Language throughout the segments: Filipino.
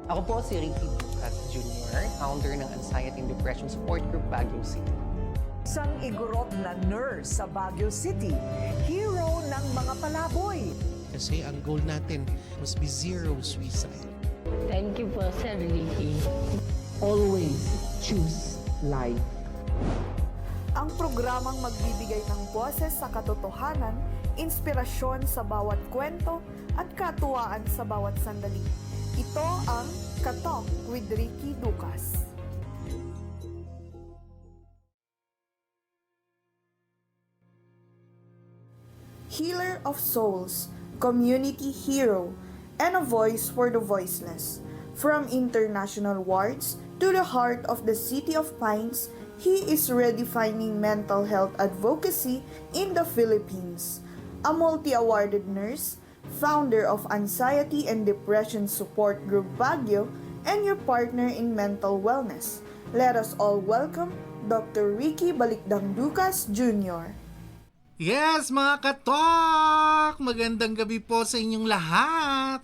Ako po si Ricky Ducat Jr., founder ng Anxiety and Depression Support Group Baguio City. Isang igorot na nurse sa Baguio City, hero ng mga palaboy. Kasi ang goal natin must be zero suicide. Thank you po, Sir Ricky. Always choose life. Ang programang magbibigay ng boses sa katotohanan, inspirasyon sa bawat kwento at katuwaan sa bawat sandali. Ito ang Katok with Ricky Ducas. Healer of souls, community hero, and a voice for the voiceless. From international wards to the heart of the City of Pines, he is redefining mental health advocacy in the Philippines. A multi-awarded nurse, founder of Anxiety and Depression Support Group Baguio, and your partner in mental wellness. Let us all welcome Dr. Ricky Balikdang Ducas Jr. Yes, mga katok! Magandang gabi po sa inyong lahat.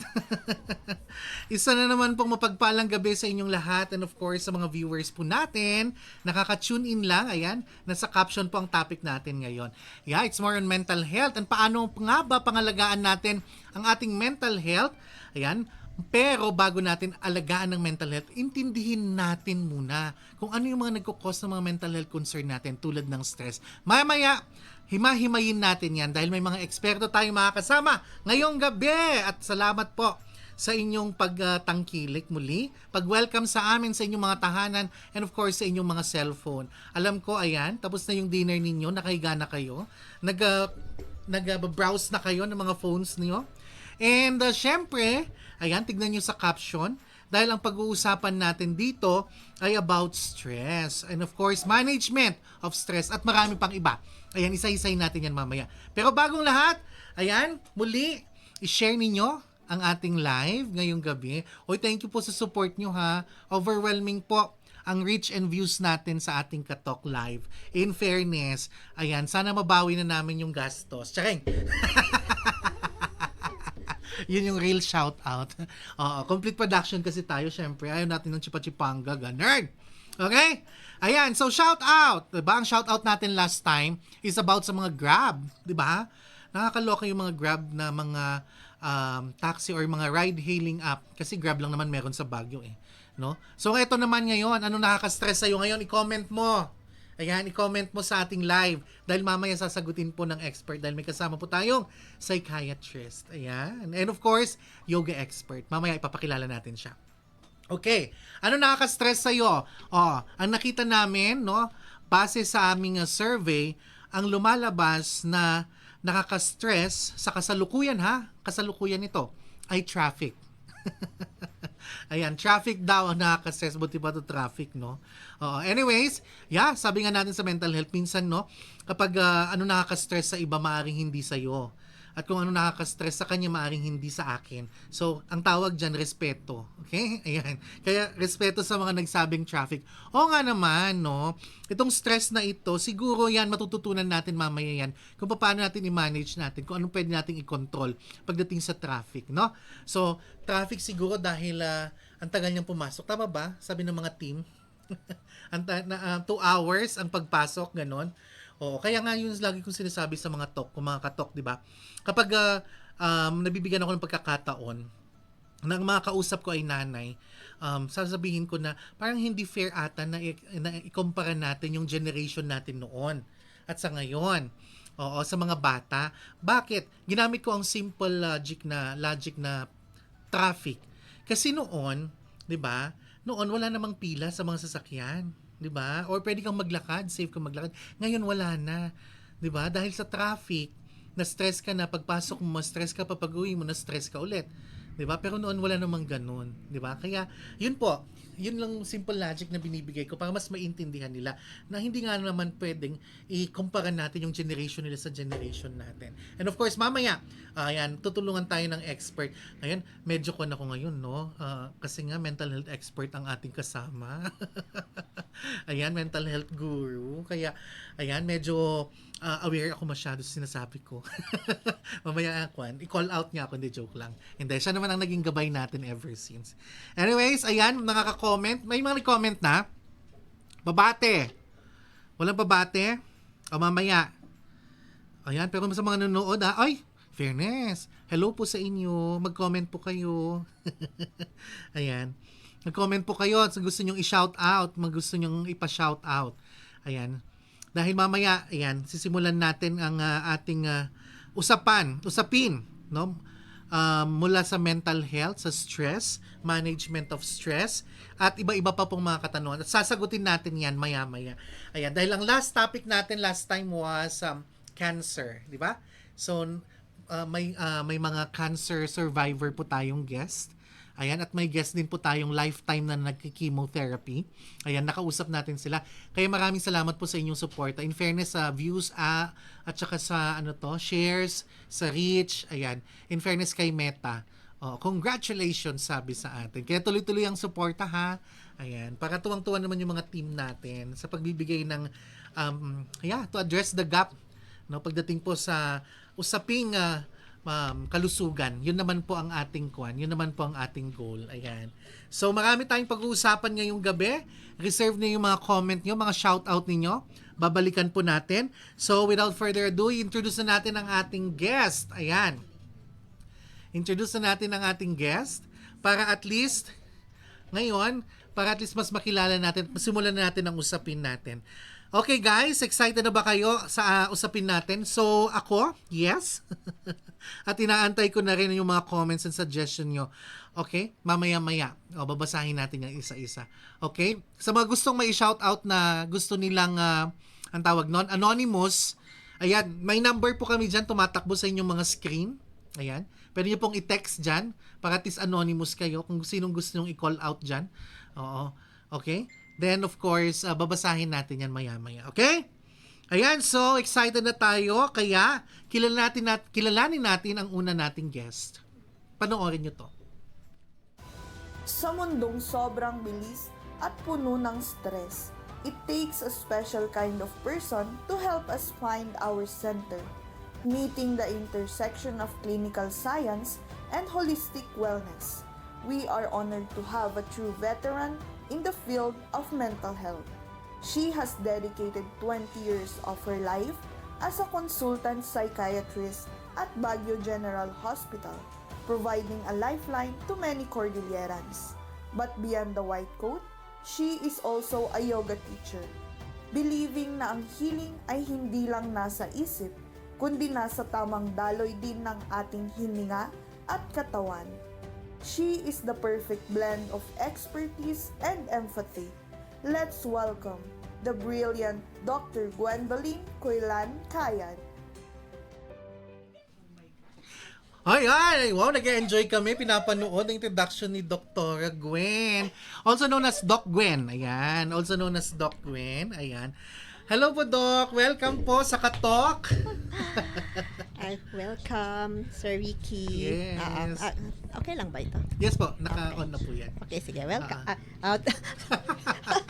Isa na naman pong mapagpalang gabi sa inyong lahat, and of course sa mga viewers po natin, nakaka-tune in lang, ayan, nasa caption po ang topic natin ngayon. Yeah, it's more on mental health, and paano nga ba pangalagaan natin ang ating mental health? Ayan, pero bago natin alagaan ng mental health, intindihin natin muna kung ano yung mga nagkukos ng mga mental health concern natin tulad ng stress. Maya-maya, hima-himayin natin yan dahil may mga eksperto tayong makakasama ngayong gabi. At salamat po sa inyong pagtangkilik muli, pag-welcome sa amin sa inyong mga tahanan, and of course sa inyong mga cellphone. Alam ko, ayan, tapos na yung dinner ninyo, nakahiga na kayo, nag-browse na kayo ng mga phones niyo. And syempre, ayan, tignan nyo sa caption dahil ang pag-uusapan natin dito ay about stress and of course management of stress at marami pang iba. Ayan, isa-isay natin yan mamaya. Pero bagong lahat, ayan, muli, i-share ninyo ang ating live ngayong gabi. Oy, thank you po sa support nyo ha. Overwhelming po ang reach and views natin sa ating Katok Live. In fairness, ayan, sana mabawi na namin yung gastos. Tsaking! Yun yung real shout out. Complete production kasi tayo, syempre. Ayaw natin ng chipa-chipanga, ganun. Okay? Ayan, so shout out. Diba? Ang shout out natin last time is about sa mga Grab. Diba? Nakakaloka yung mga Grab na mga taxi or mga ride-hailing app. Kasi Grab lang naman meron sa Baguio eh. No? So ito naman ngayon, ano nakaka-stress sa'yo ngayon? I-comment mo. Ayan, i-comment mo sa ating live dahil mamaya sasagutin po ng expert dahil may kasama po tayong psychiatrist. Ayan. And of course, yoga expert. Mamaya ipapakilala natin siya. Okay. Ano nakaka-stress sa'yo? Ang nakita namin, no, base sa aming survey, ang lumalabas na nakaka-stress sa kasalukuyan kasalukuyan ito, ay traffic. Ayan, traffic daw ang nakaka-stress, buti pa to traffic, no? Anyways, yeah, sabi nga natin sa mental health, minsan, no, kapag ano nakaka-stress sa iba, maaring hindi sa'yo. At kung ano nakaka-stress sa kanya, maaring hindi sa akin. So, ang tawag dyan, respeto. Okay? Ayan. Kaya, respeto sa mga nagsabing traffic. Oo nga naman, no? Itong stress na ito, siguro yan, matututunan natin mamaya yan kung paano natin i-manage natin, kung anong pwede natin i-control pagdating sa traffic, no? So, traffic siguro dahil ang tagal niyang pumasok. Tama ba? Sabi ng mga team. 2 hours ang pagpasok, ganon. Kaya nga yun lagi kong sinasabi sa mga mga katok, di ba? Kapag nabibigyan ako ng pagkakataon, ng mga kausap ko ay nanay, sasabihin ko na parang hindi fair ata na ikumpara natin yung generation natin noon at sa ngayon. Sa mga bata. Bakit? Ginamit ko ang simple logic na traffic. Kasi noon, 'di ba? Noon wala namang pila sa mga sasakyan, 'di ba? Or pwede kang maglakad, safe kang maglakad. Ngayon wala na, 'di ba? Dahil sa traffic, na-stress ka na pagpasok mo, stress ka pa pag-uwi mo, na-stress ka ulit. 'Di ba? Pero noon wala namang ganoon, 'di ba? Kaya, yun po, yun lang simple logic na binibigay ko para mas maintindihan nila na hindi nga naman pwedeng i-compare natin yung generation nila sa generation natin. And of course, mamaya, ayan, tutulungan tayo ng expert. Ayan, medyo kon ako ngayon, no? Kasi nga, mental health expert ang ating kasama. Ayan, mental health guru. Kaya, ayan, medyo aware ako masyado sa sinasabi ko. Mamaya i-call out niya ako, hindi, joke lang. Hindi, siya naman ang naging gabay natin ever since. Anyways, ayan, nakaka-comment. May mga comment na. Babate. Walang babate. O mamaya. Ayan, pero sa mga nanonood, ay, fairness. Hello po sa inyo. Mag-comment po kayo. Ayan. Mag-comment po kayo at gusto nyong i-shout out. Gusto nyong ipa-shout out. Ayan. Dahil mamaya, ayan, sisimulan natin ang ating usapin, no? Mula sa mental health, sa stress, management of stress, at iba-iba pa pong mga katanungan. At sasagutin natin yan maya-maya. Ayan, dahil ang last topic natin last time was cancer, di ba? So, may mga cancer survivor po tayong guest. Ayan, at may guest din po tayong lifetime na nagki-chemotherapy. Ayan, nakausap natin sila. Kaya maraming salamat po sa inyong support. In fairness sa views at saka sa shares, sa reach. Ayan, in fairness kay Meta. Congratulations sabi sa atin. Kaya tuloy-tuloy ang suporta ha. Ayan, para tuwang-tuwa naman yung mga team natin sa pagbibigay ng to address the gap, no, pagdating po sa usaping kalusugan. Yun naman po ang ating yun naman po ang ating goal. Ayan. So marami tayong pag-uusapan ngayong gabi. Reserve niyo yung mga comment niyo, mga shout out niyo. Babalikan po natin. So without further ado, introduce na natin ang ating guest. Ayan. Introduce na natin ang ating guest para at least mas makilala natin, simulan na natin ang usapin natin. Okay guys, excited na ba kayo sa usapin natin? So ako, yes. At inaantay ko na rin yung mga comments and suggestion nyo. Okay? Mamaya-maya. Babasahin natin yung isa-isa. Okay? Sa mga gustong may shout-out na gusto nilang, ang tawag nun, anonymous, ayan, may number po kami dyan, tumatakbo sa inyong mga screen. Ayan. Pwede nyo pong i-text dyan para at least anonymous kayo kung sinong gusto nyong i-call out dyan. Oo. Okay? Then, of course, babasahin natin yan maya-maya. Okay? Ayan, so excited na tayo. Kaya, kilalanin natin ang una nating guest. Panoorin nyo to. Sa mundong sobrang bilis at puno ng stress, it takes a special kind of person to help us find our center, meeting the intersection of clinical science and holistic wellness. We are honored to have a true veteran in the field of mental health. She has dedicated 20 years of her life as a consultant psychiatrist at Baguio General Hospital, providing a lifeline to many Cordillerans. But beyond the white coat, she is also a yoga teacher, believing na ang healing ay hindi lang nasa isip, kundi nasa tamang daloy din ng ating hininga at katawan. She is the perfect blend of expertise and empathy. Let's welcome the brilliant Dr. Gwendolyn Coilan Cayad. Ay, wow, nag-enjoy kami. Pinapanood ang introduction ni Dr. Gwen. Also known as Doc Gwen. Ayan, also known as Doc Gwen. Ayan. Hello po, Doc. Welcome po sa Katok. Welcome, Sir Ricky. Yes. Okay lang ba ito? Yes po, naka-on na po yan. Okay, sige, welcome.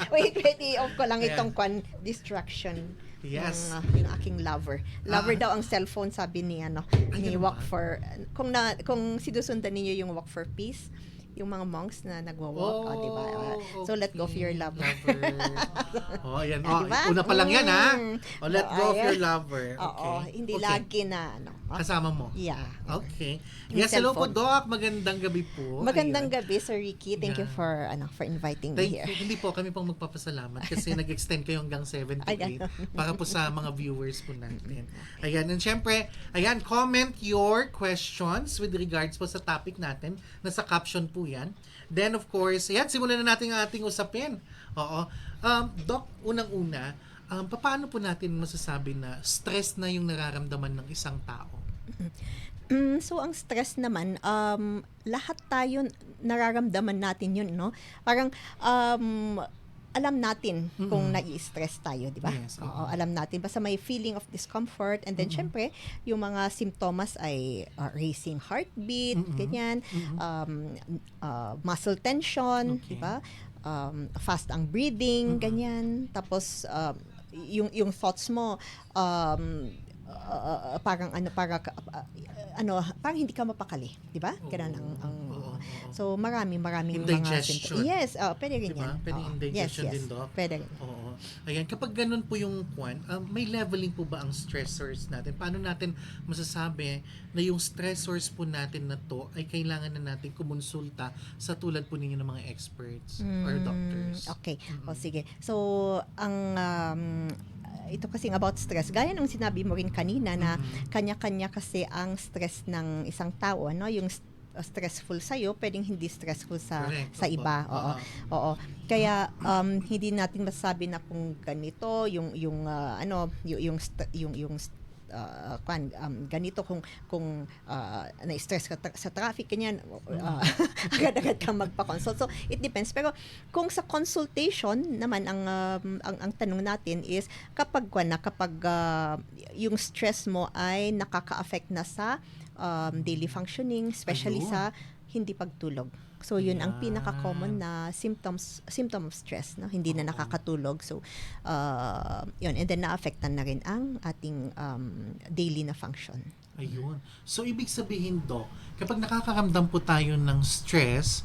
Wait, i-off ko lang Ayan. itong distraction. Yes. Yung aking lover. Lover daw ang cellphone, sabi ni ni ganun Walk ba? for, kung sinusundan ninyo yung Walk for Peace, yung mga monks na nagwa-walk, di ba? So let go of your lover. Ayan. Diba? Una pa lang yan, ha? Let go of Ayan. your lover. Okay. Oo, hindi Okay. lagi na, Kasama mo? Yeah. Okay. Yung Yes, hello po, cellphone. Doc. Magandang gabi po. Magandang Ayun. gabi, Sir Ricky. Thank you Yeah. for inviting Thank me here. you. Hindi po, kami pong magpapasalamat kasi nag-extend kayo hanggang 7 to Ay, 8 ganun. para po sa mga viewers po natin. Ayan, and syempre, ayan, comment your questions with regards po sa topic natin. Nasa caption po yan. Then, of course, ayan, simulan na natin ang ating usapin. Oo. Doc, unang-una, paano po natin masasabi na stress na yung nararamdaman ng isang tao? So, ang stress naman, lahat tayo nararamdaman natin yun, no? Parang, alam natin kung nai-stress tayo, di ba? Yes, Oo, alam natin. Basta may feeling of discomfort. And then, syempre, yung mga simptomas ay racing heartbeat, ganyan, muscle tension, Okay. di ba? Fast ang breathing, ganyan. Tapos, yung thoughts mo parang parang hindi ka mapakali, 'di ba? Ganun ang so maraming mga Indigestion. yes, pwede rin Diba? yan. Pwede Oo. indigestion yes, din, Doc. Pwede rin. Oo. Ayan, kapag ganun po yung may leveling po ba ang stressors natin? Paano natin masasabi na yung stressors po natin na to ay kailangan na natin kumonsulta sa tulad po ninyo ng mga experts or doctors? Okay. O sige. So, ang ito kasing about stress, gaya nung sinabi mo rin kanina na kanya-kanya kasi ang stress ng isang tao, ano, yung stressful sa iyo, pwedeng hindi stressful sa Correct. sa Opo. iba. Oo. Kaya hindi natin masasabi na kung ganito yung ganito kung na-stress ka sa traffic ganyan, agad-agad ka magpa-consult. So it depends, pero kung sa consultation naman ang tanong natin is kapag yung stress mo ay nakaka-affect na sa daily functioning, especially Ayun. sa hindi pagtulog. So yun ang Yan. pinaka-common na symptom of stress, no? Hindi na nakakatulog. So yun, and then naapektan na rin ang ating daily na function. Ayun. So, ibig sabihin, Doc, kapag nakakaramdam po tayo ng stress,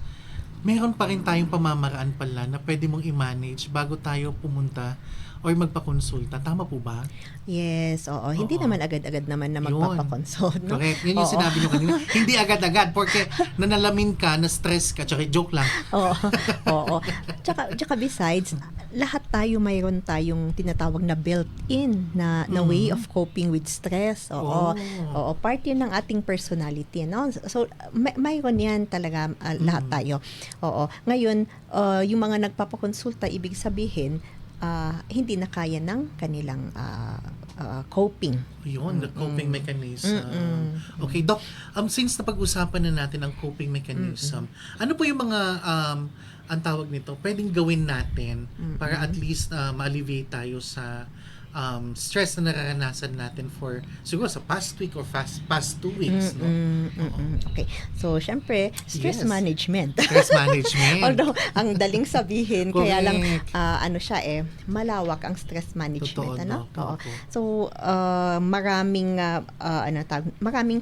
meron pa rin tayong pamamaraan pala na pwede mong i-manage bago tayo pumunta or magpakonsulta. Tama po ba? Yes, oo. Hindi Oo. naman agad-agad naman na Yun. magpapakonsult, no? Correct. Yan yung Oo. sinabi nyo kanina. Hindi agad-agad porque nanalamin ka, na-stress ka, tsaka joke lang. Oo. Oo. Tsaka besides, lahat tayo mayroon tayong tinatawag na built-in na way of coping with stress. Oo. Oh. Oo, part 'yun ng ating personality, no? So mayroon 'yan talaga lahat tayo. Oo. Ngayon, yung mga nagpapakonsulta, ibig sabihin hindi na kaya ng kanilang coping. Yun, the coping mechanism. Okay, Doc, since napag-usapan na natin ang coping mechanism, ano po yung mga ang tawag nito, pwedeng gawin natin para at least ma-alleviate tayo sa stress na nararanasan natin for siguro sa past week or past 2 weeks, no? Okay. So, syempre, stress Yes. management. Stress management. Although, ang daling sabihin, kaya lang, Correct. malawak ang stress management. Totoo, Ano? Doc. Oo. Opo. So, maraming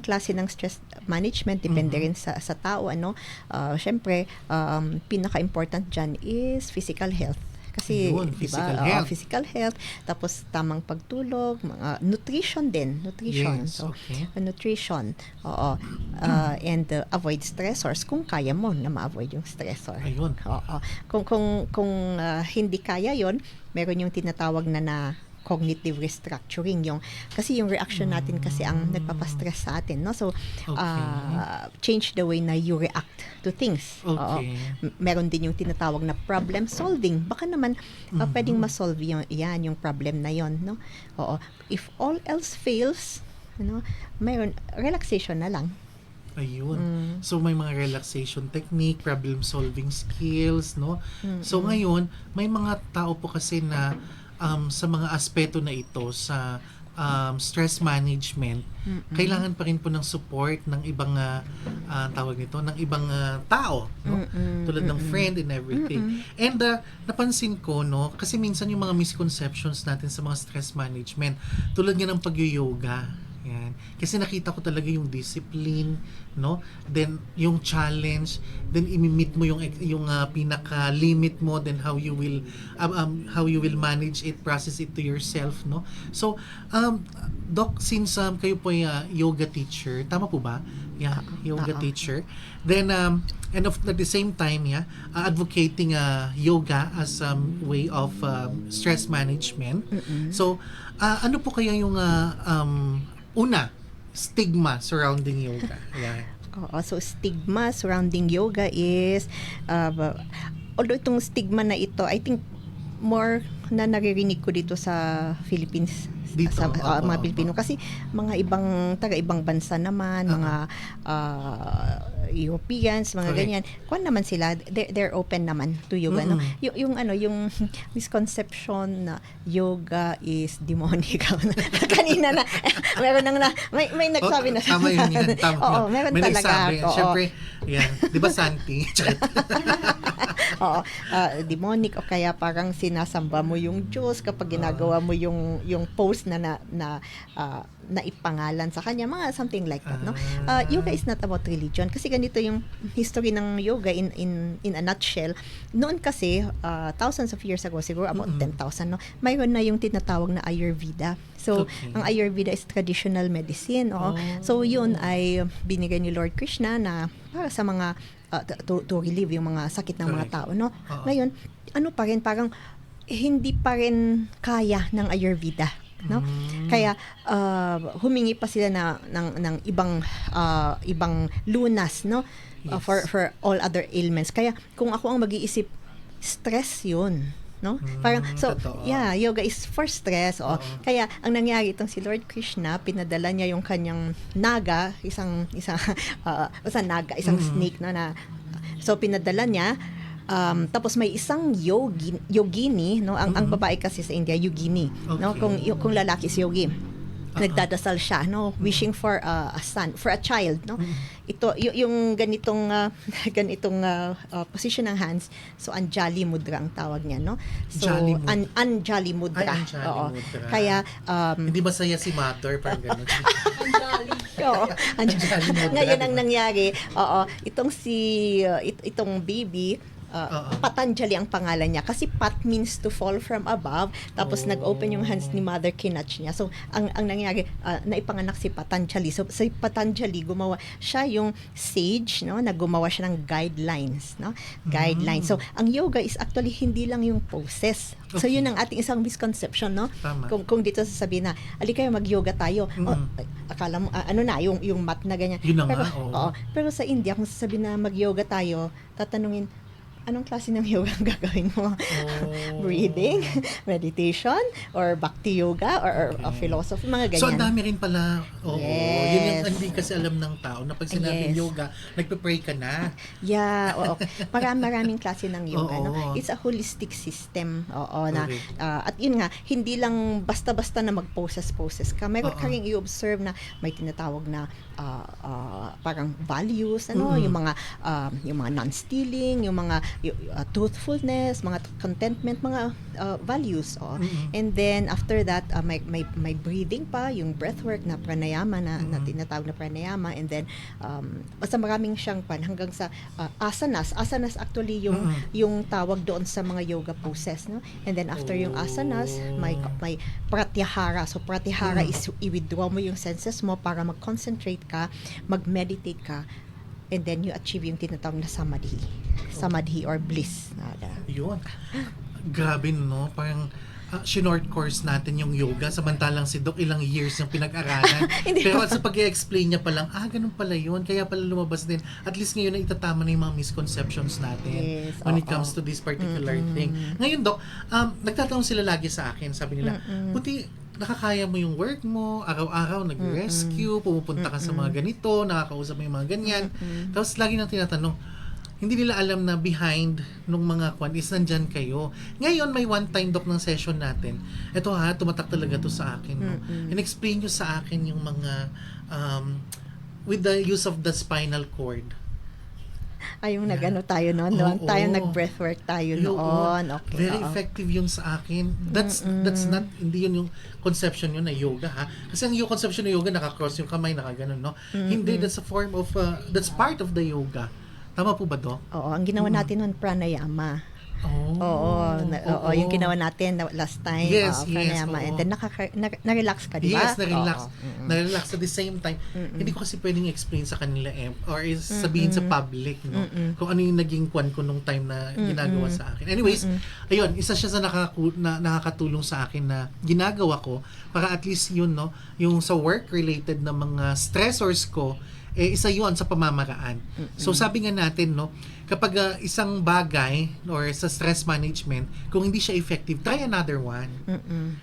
klase ng stress management, depende rin sa tao. Syempre, pinaka-important dyan is physical health. Kasi, Yun, di physical ba? health. Physical health, tapos tamang pagtulog, mga nutrition din. Nutrition. Yes, So, okay. nutrition. Oo. And avoid stressors kung kaya mo na ma-avoid yung stressor. Ayun. Oo. Kung hindi kaya yon, meron yung tinatawag na cognitive restructuring, kasi yung reaction natin kasi ang nagpapastress sa atin, no? So change the way na you react to things. Oo. Okay. Meron din yung tinatawag na problem solving. Baka naman pwedeng ma-solve yung problem na yon, no? Oo. If all else fails, mayroon relaxation na lang. Ayun. So, may mga relaxation technique, problem-solving skills, no? So, ngayon, may mga tao po kasi na sa mga aspeto na ito, sa stress management, kailangan pa rin po ng support ng ibang tawag nito, ng ibang tao, no? Tulad ng friend and everything. And napansin ko, no, kasi minsan yung mga misconceptions natin sa mga stress management, tulad nga ng pag-yoga. Yan. Kasi nakita ko talaga yung discipline, no? Then yung challenge, then imi-meet mo yung pinaka-limit mo, then how you will manage it, process it to yourself, no? So, Doc, since kayo po ay yoga teacher, tama po ba? Yeah, yoga teacher. Then and at the same time, advocating yoga as way of stress management. So, ano po kaya yung una, stigma surrounding yoga? Ayan. Oo, so stigma surrounding yoga is although itong stigma na ito, I think more na naririnig ko dito sa Philippines, Dito, sa opo, mga opo. Pilipino, kasi mga taga-ibang bansa naman, mga Europeans, mga Correct. ganyan, kung naman sila, they're open naman to yoga, no? Yung misconception na yoga is demonic. Kanina na meron may nagsabi na tama yun yan. Tama oo, yun. meron May talaga. nagsabi. Oo. Siyempre, yan. Di ba, Santi? Oo, demonic o kaya parang sinasamba mo yung Diyos kapag ginagawa mo yung pose na ipangalan sa kanya, mga something like that, no? Yoga is not about religion kasi ganito yung history ng yoga in a nutshell. Noon kasi thousands of years ago, siguro about 10,000, no, mayroon na yung tinatawag na Ayurveda. So Okay. ang Ayurveda is traditional medicine, so yun ay binigay ni Lord Krishna na para sa mga to relieve yung mga sakit ng mga Correct. tao, no? Oo. Ngayon, ano pa rin, parang hindi pa rin kaya ng Ayurveda, no? Kaya humingi pa sila ng ibang lunas, no? Yes. For all other ailments. Kaya kung ako ang mag-iisip, stress 'yun, no? Parang totoo. yoga is for stress. Kaya ang nangyari itong si Lord Krishna, pinadala niya yung kanyang naga, isang naga, isang snake, no, na so pinadala niya. Tapos may isang yogini, no, ang babae kasi sa India yogini, no, Okay. kung lalaki is yogi, nagdadasal siya, no, wishing for a son, for a child, no. Ito yung ganitong position ng hands, so Anjali Mudra ang tawag niya, no. So Anjali Mudra. Anjali Mudra. Ay, Anjali Oo. Mudra. Kaya Hindi masaya si Mother, parang gano'n. oo, Anjali Mudra, ngayon ang diba? nangyari, itong baby, Patanjali ang pangalan niya kasi Pat means to fall from above, tapos nag-open yung hands ni Mother, kinatch niya. So ang nangyari, naipanganak si Patanjali. So si Patanjali gumawa siya yung sage, no, na gumawa siya ng guidelines, no, guidelines. So ang yoga is actually hindi lang yung poses. So Okay. yun ang ating isang misconception, no. Tama. Kung dito sasabihin na ali kayo mag-yoga tayo, akala mo yung mat na ganyan. Yun na pero, nga, oo. oo. Pero sa India, kung sasabihin na mag-yoga tayo, tatanungin, anong klase ng yoga ang gagawin mo? Breathing, meditation, or bhakti yoga, or philosophy, mga ganyan. So, ang dami rin pala. Oo. Yes. Yun yung hindi kasi alam ng tao na pag sinabing Yes. yoga, nagpe-pray ka na. Yeah, oo. Maraming klase ng yoga, no? Oo. It's a holistic system. Oo, na Correct. at yun nga, hindi lang basta-basta na mag-poses ka. Meron ka rin i-observe na may tinatawag na parang values, yung mga non-stealing, yung mga truthfulness, mga contentment, mga values. And then after that, may breathing pa, yung breathwork na pranayama na tinatawag na pranayama, and then basta maraming siyang hanggang sa asanas. Asanas actually yung tawag doon sa mga yoga poses, no? And then after yung asanas, may pratyahara. So pratyahara is i-withdraw mo yung senses mo para mag-concentrate ka, mag-meditate ka, and then you achieve yung tinatawag na samadhi or bliss. Yun. Grabe, no? Parang short course natin yung yoga, samantalang si Doc ilang years yung pinag-aralan. Pero sa pag-i-explain niya pa lang, ganun pala yun, kaya pala lumabas din. At least ngayon na itatama na yung mga misconceptions natin Yes, when it oo. comes to this particular thing. Ngayon, Doc, nagtatanong sila lagi sa akin, sabi nila, buti nakakaya mo yung work mo, araw-araw nag-rescue, pumupunta ka sa mga ganito, nakakausap mo yung mga ganyan. Tapos lagi nang tinatanong, hindi nila alam na behind nung mga kwan is nandyan kayo. Ngayon, may one time, Doc, ng session natin. Ito tumatak talaga to sa akin. No? In-explain nyo sa akin yung mga with the use of the spinal cord. Yung nag-ano tayo noon, Oo. tayo nag-breathwork tayo noon. Okay. Very oo. effective yun sa akin. That's not, hindi yun yung conception yun na yoga, ha? Kasi ang yung conception ng yoga, naka-cross yung kamay, naka-ganon, no? Hindi, that's a form of, that's part of the yoga. Tama po ba, Doc? Oo, ang ginawa natin noon pranayama. Oo, yung ginawa natin last time. Yes, pranayama. oo. And then na-relax ka, di ba? Yes, na-relax. Oo. Na-relax at the same time. Hindi ko kasi pwedeng explain sa kanila or sabihin sa public, no? Kung ano yung naging kwan ko nung time na ginagawa sa akin. Anyways, ayun, isa siya sa nakakatulong sa akin na ginagawa ko para at least yun, no? Yung sa work-related na mga stressors ko, isa yun sa pamamaraan. So sabi nga natin, no, kapag isang bagay or sa stress management, kung hindi siya effective, try another one.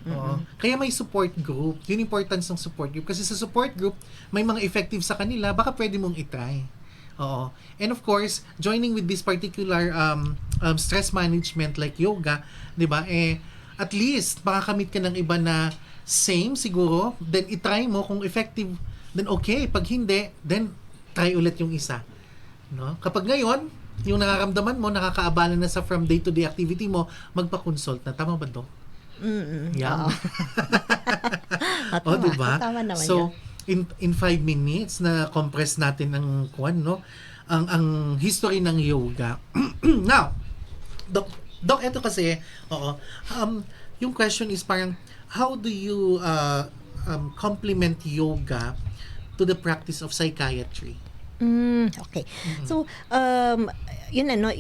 Oo. Kaya may support group. Yun importance ng support group. Kasi sa support group, may mga effective sa kanila, baka pwede mong itry. Oo. And of course, joining with this particular stress management like yoga, di ba, at least makakamit ka ng iba na same siguro, then itry mo kung effective, then okay. Pag hindi, then try ulit yung isa. No? Kapag ngayon, yung nararamdaman mo, nakakaabala na sa from day-to-day activity mo, magpa-consult na. Tama ba, Dok? Yan. Oo. O, diba? Tama naman So, in 5 minutes, na compress natin ang no? Ang history ng yoga. Now, Doc, eto kasi, yung question is parang, how do you complement yoga to the practice of psychiatry? Okay. So, yun ang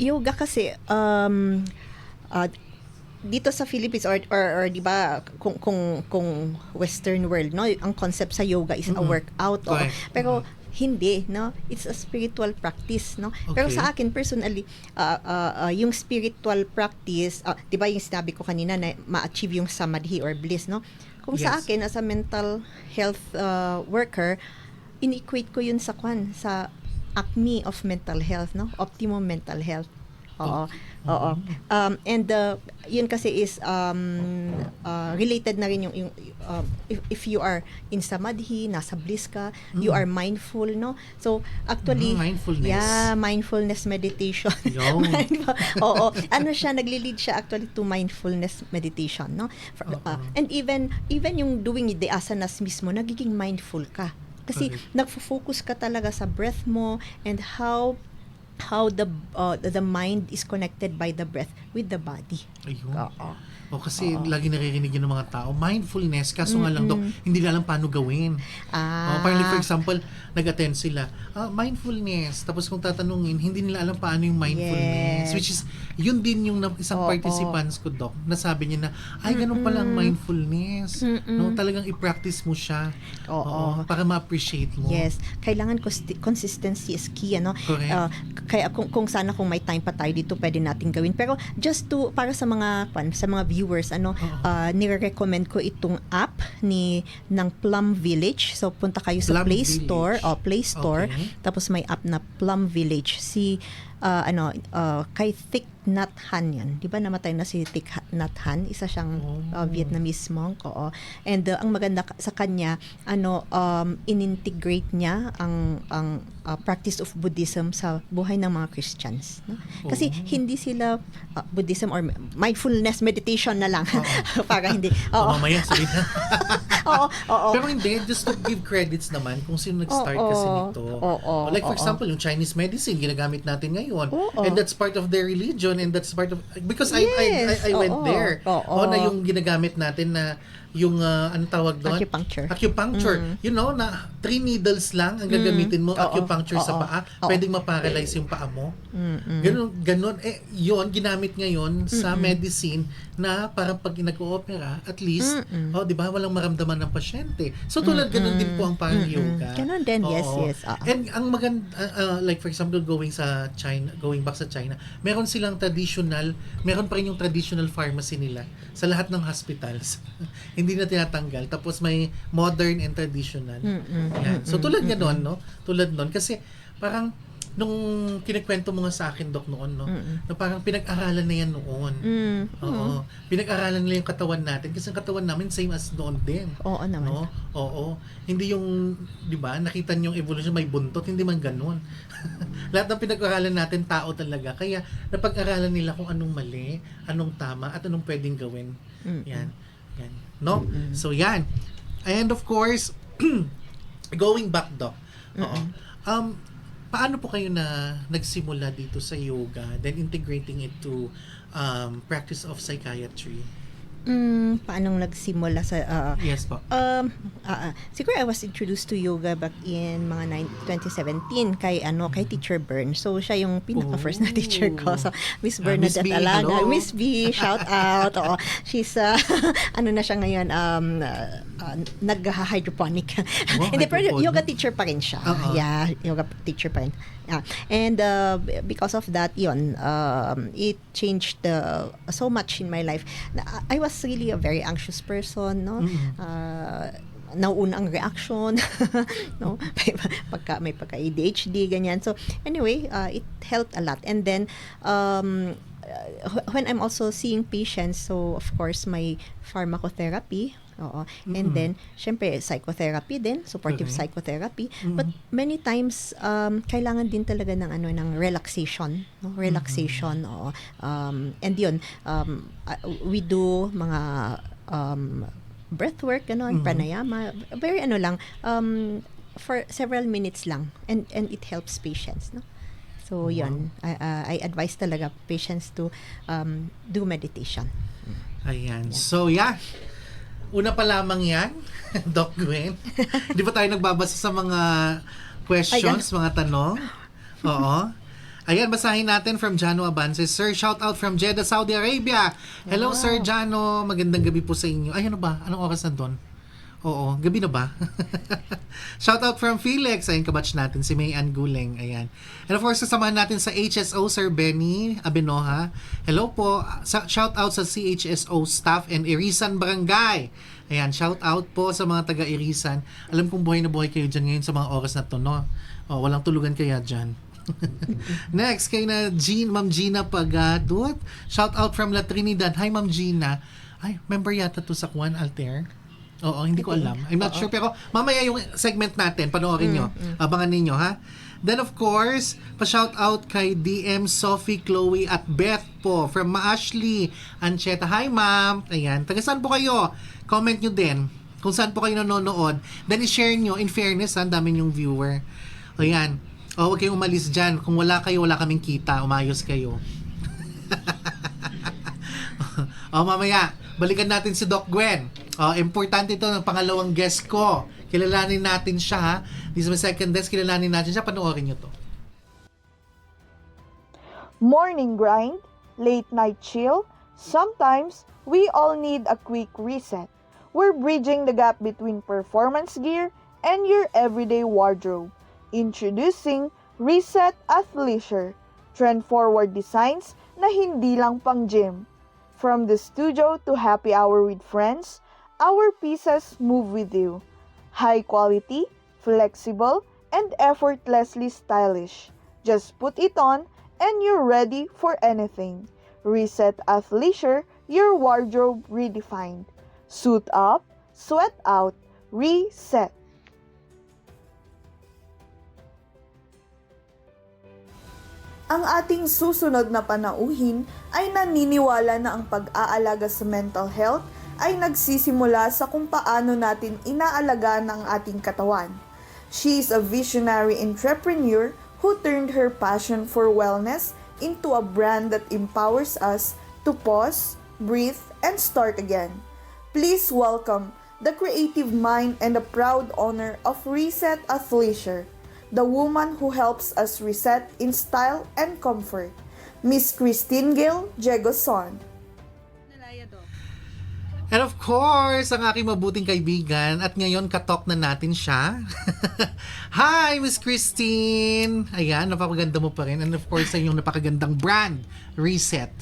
yoga kasi, dito sa Philippines or di ba kung western world, no, ang concept sa yoga is a workout, Correct. pero hindi, no, it's a spiritual practice, no. Pero Okay. sa akin personally, yung spiritual practice, di ba yung sinabi ko kanina na ma-achieve yung samadhi or bliss, no, kung sa Yes. akin as a mental health worker, in-equate ko yun sa acme of mental health, no, optimum mental health. Oo. And yun kasi is related na rin yung if you are in samadhi, nasa bliss ka, you are mindful, no? So actually, Mindfulness. yeah, mindfulness meditation. Yo. Oo. Ano siya, nagli-lead siya actually to mindfulness meditation, no? And even yung doing the asanas mismo, nagiging mindful ka. Kasi Correct. nagfo-focus ka talaga sa breath mo and how the mind is connected by the breath with the body. Ayun. Oo. O kasi lagi naririnig yun ng mga tao, mindfulness, kaso nga lang, Dok, hindi nila alam paano gawin. Parang for example, nag-attend sila, mindfulness, tapos kung tatanungin, hindi nila alam paano yung mindfulness, Yes. which is, yun din yung isang participants ko, Dok, nasabi niya na, ay, ganun pala ang mindfulness. No, talagang i-practice mo siya. Oo. Para ma-appreciate mo. Yes, kailangan consistency is key, ano. Correct. Kaya kung sana kung may time pa tayo dito, pwede nating gawin. Pero para sa mga viewers, nire-recommend ko itong app ng Plum Village. So punta kayo sa Plum Play Village. Play Store. Okay. Tapos may app na Plum Village. Kay Thich Nhat Hanh yan. Di ba namatay na si Thich Nhat Hanh? Isa siyang Vietnamese monk. Oo. And ang maganda sa kanya, inintegrate niya ang practice of Buddhism sa buhay ng mga Christians. No? Kasi hindi sila Buddhism or mindfulness meditation na lang. Para hindi. Oo. Mamaya sabihin na. Oo. Pero hindi, just to give credits naman kung sino nag-start kasi nito. Oo. Like for example, yung Chinese medicine, ginagamit natin ngayon. Oo. And that's part of their religion and that's part of, because Yes. I went Oo. there. Oo. Na yung ginagamit natin na yung anong tawag doon? Acupuncture. You know, na 3 needles lang ang gagamitin mo, acupuncture sa paa. Pwedeng ma-paralyze yung paa mo. Ganun. Yun, ginamit ngayon sa medicine na parang pag nag-oopera, at least, di ba, walang maramdaman ng pasyente. So, tulad ganun din po ang parang yoga. Ganun din, yes. And ang like for example, going back sa China, meron silang meron pa rin yung traditional pharmacy nila sa lahat ng hospitals. Hindi na tinatanggal. Tapos may modern and traditional. Yan. So tulad ganon, no? Tulad nun. Kasi parang nung kinikwento mo nga sa akin, Dok, noon, no? Na parang pinag-aralan na yan noon. Oo. Pinag-aralan nila yung katawan natin kasi ang katawan namin same as noon din. Oo naman. No? Oo. Hindi yung, di ba, nakita niyo yung evolution, may buntot, hindi man ganun. Lahat ng pinag-aralan natin, tao talaga. Kaya napag-aralan nila kung anong mali, anong tama, at anong pwedeng gawin. Yan. No? So, yan. And of course, going back, Doc. Oo. Paano po kayo na nagsimula dito sa yoga, then integrating it to practice of psychiatry? Paanong nagsimula sa Yes po. siguro I was introduced to yoga back in mga 2017 kay Teacher Bern. So siya yung pinaka first na teacher ko. So Miss Bernadette Miss B, Alaga, hello. Miss B, shout out. Oo. She's na siya ngayon nag-hydroponic. Wow, Hindi, pero hydroponic. yoga teacher pa rin siya. Oo. Yeah, yoga teacher pa rin. Yeah. And because of that, it changed so much in my life. I was really a very anxious person, no? Nauuna ang reaction, no? May pagka-ADHD, ganyan. So, anyway, it helped a lot. And then, when I'm also seeing patients, so of course, my pharmacotherapy, Oo. And then, syempre, psychotherapy din, supportive Okay. psychotherapy. But many times, kailangan din talaga ng relaxation. No? Relaxation, oo. And yun, we do mga breathwork, pranayama. Very for several minutes lang. And it helps patients, no? So, yun. I advise talaga patients to do meditation. Ayan. So, yeah. Una pa lamang yan, Doc Gwen. Hindi pa tayo nagbabasa sa mga questions, mga tanong. Oo. Ayan, basahin natin from Jano Abances. Sir, shout out from Jeddah, Saudi Arabia. Hello, Sir Jano. Magandang gabi po sa inyo. Ay, ano ba? Anong oras na doon? Oo, gabi na ba? Shout out from Felix. Ayun, kabatch natin, si May Ann Guleng. Ayan. And of course, kasamahan natin sa HSO, Sir Benny Abenoha. Hello po. Shout out sa CHSO staff and Irisan Barangay. Ayan, shout out po sa mga taga-Irisan. Alam kong buhay na buhay kayo dyan ngayon sa mga oras na to, no? Oh, walang tulugan kaya dyan. Next, kay na Ma'am Gina Pagadut. Shout out from La Trinidad. Hi, Ma'am Gina. Ay, member yata to sa Kwan Alter. Oo, hindi ko alam. I'm not sure. Pero mamaya yung segment natin, panoorin nyo. Abangan ninyo, ha? Then, of course, pa-shout out kay DM Sophie, Chloe, at Beth po from Ashley Ancheta. Hi, ma'am. Ayan. Taga saan po kayo? Comment nyo din kung saan po kayo nanonood. Then, i-share nyo. In fairness, ang dami yung viewer. Ayan. O, huwag kayong umalis dyan. Kung wala kayo, wala kaming kita. Umayos kayo. O, mamaya, balikan natin si Doc Gwen. Importante ito ng pangalawang guest ko. Kilalanin natin siya, ha? This is my second guest. Kilalanin natin siya. Panoorin nyo to. Morning grind, late night chill, sometimes we all need a quick reset. We're bridging the gap between performance gear and your everyday wardrobe. Introducing Reset Athleisure, trend-forward designs na hindi lang pang gym. From the studio to happy hour with friends, our pieces move with you. High quality, flexible, and effortlessly stylish. Just put it on and you're ready for anything. Reset Athleisure, your wardrobe redefined. Suit up, sweat out, reset. Ang ating susunod na panauhin ay naniniwala na ang pag-aalaga sa mental health ay nagsisimula sa kung paano natin inaalagaan ang ating katawan. She is a visionary entrepreneur who turned her passion for wellness into a brand that empowers us to pause, breathe, and start again. Please welcome the creative mind and the proud owner of Reset Athleisure, the woman who helps us reset in style and comfort, Miss Christine Gil Jegoson. And of course, ang aking mabuting kaibigan at ngayon katok na natin siya. Hi, Miss Christine! Ayan, napakaganda mo pa rin. And of course, sa inyong napakagandang brand, Reset.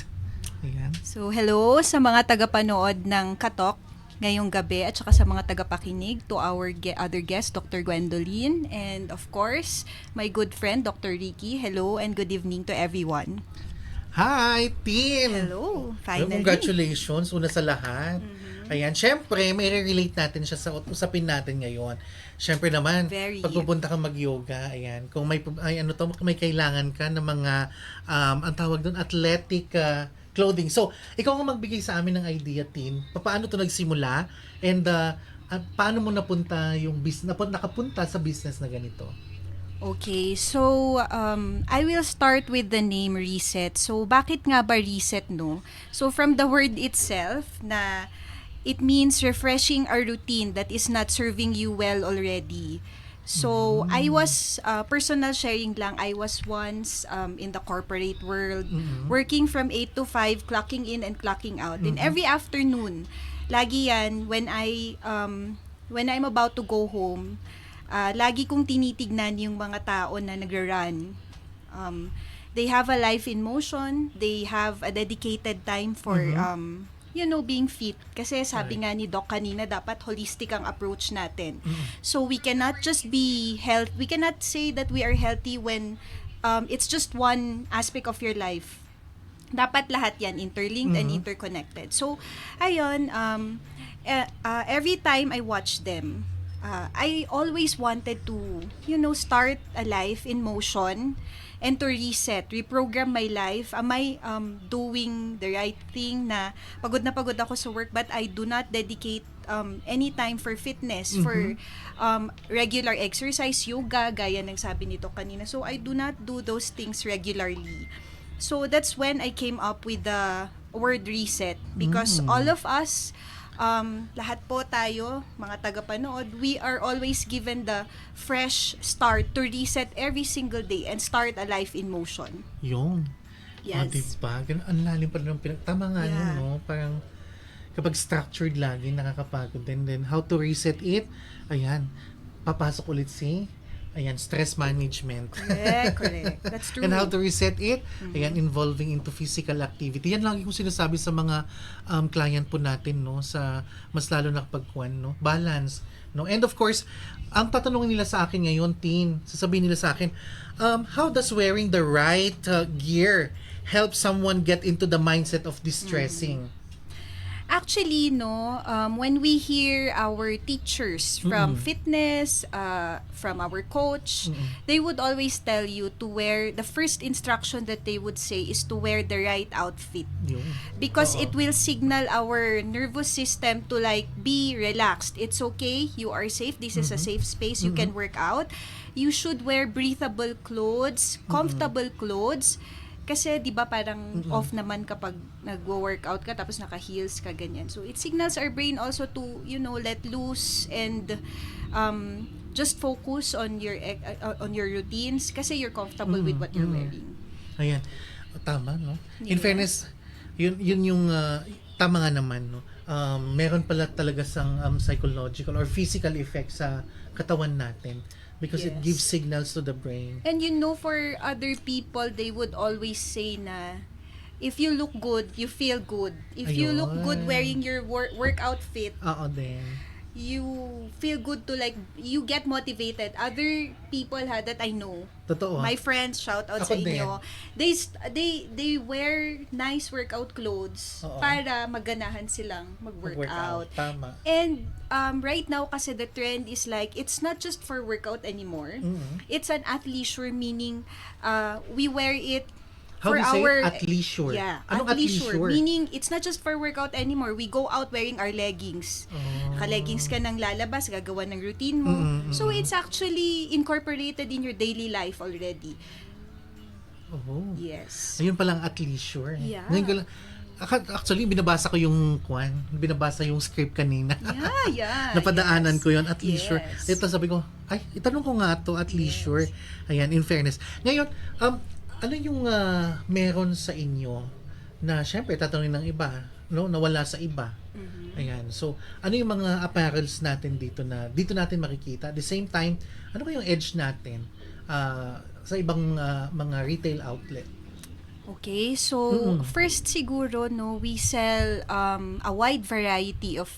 Ayan. So, hello sa mga tagapanood ng Katok ngayong gabi at saka sa mga tagapakinig, to our other guest, Dr. Gwendoline, and of course, my good friend, Dr. Ricky. Hello and good evening to everyone. Hi, team! Hello, finally. Congratulations, una sa lahat. Ayan, syempre, may relate natin siya sa usapin natin ngayon. Syempre naman, Very. pagpupunta ka mag-yoga, ayan, kung may may kailangan ka ng mga ang tawag doon, athletic clothing. So, ikaw ang magbigay sa amin ng idea, team. Paano 'to nagsimula and paano mo napunta yung nakapunta sa business na ganito? Okay, so I will start with the name Reset. So bakit nga ba reset, no? So from the word itself na it means refreshing a routine that is not serving you well already. So I was personal sharing lang, I was once in the corporate world working from 8 to 5, clocking in and clocking out. And every afternoon, lagi yan when I'm about to go home, lagi kong tinitignan yung mga tao na nagra-run. They have a life in motion. They have a dedicated time for, being fit. Kasi sabi nga ni Doc kanina, dapat holistic ang approach natin. So we cannot just be health. We cannot say that we are healthy when it's just one aspect of your life. dapat lahat yan interlinked and interconnected. So, ayun, every time I watch them, I always wanted to, start a life in motion and to reset, reprogram my life. Am I doing the right thing na pagod ako sa work but I do not dedicate any time for fitness, for regular exercise, yoga, gaya ng sabi nito kanina. So, I do not do those things regularly. So, that's when I came up with the word reset because all of us, lahat po tayo, mga tagapanood, we are always given the fresh start to reset every single day and start a life in motion. Yun. Yes. Diba? Ganun, ang lalim pa rin ng tama nga yun, Yeah. no? Parang, kapag structured lagi, nakakapagod din. Then, how to reset it? Ayan, papasok ulit stress management. Correct. That's true. And how to reset it? Ayan, involving into physical activity. Yan lagi kong sinasabi sa mga client po natin, no? Sa mas lalo na kapag no? Balance. No? And of course, ang tatanungin nila sa akin ngayon, sasabihin nila sa akin, how does wearing the right gear help someone get into the mindset of distressing? Actually, when we hear our teachers from fitness, from our coach, they would always tell you to wear, the first instruction that they would say is to wear the right outfit. Yun. Because it will signal our nervous system to be relaxed. It's okay, you are safe, this is a safe space, you can work out. You should wear breathable clothes, comfortable clothes. Kasi 'di ba parang off naman kapag nagwo-workout ka tapos naka-heels ka ganyan. So it signals our brain also to let loose and just focus on your routines kasi you're comfortable with what you're wearing. Ayan. Tama, no? In Yeah. fairness, yun yung tama nga naman, no? Meron pala talaga sang psychological or physical effect sa katawan natin because it Yes. gives signals to the brain. And for other people, they would always say na if you look good, you feel good. If you look good Ayun. wearing your work outfit, Oo din. you feel good to you get motivated. Other people that I know, Totoo. my friends, shout out Ako sa inyo. They wear nice workout clothes Oo. para maganahan silang mag-workout. Tama. And right now kasi the trend is it's not just for workout anymore. It's an athleisure, meaning we wear it How do for you say our athleisure? Yeah, Anong athleisure? meaning it's not just for workout anymore. We go out wearing our leggings. Naka-leggings ka nang lalabas, gagawa ng routine mo. So it's actually incorporated in your daily life already. Oh. Yes. Ayun palang athleisure. Yeah. Ngayon ko lang, actually, binabasa ko yung script kanina. Yeah. Napadaanan yes. ko yun, athleisure. Yes. Ito sabi ko, itanong ko nga to, athleisure. Ayan, in fairness. Ngayon, ano yung meron sa inyo na syempre tatanungin ng iba, no, nawala sa iba. Ayan. So, ano yung mga apparels natin dito natin makikita? At the same time, ano kayong edge natin sa ibang mga retail outlet? Okay, so first siguro we sell a wide variety of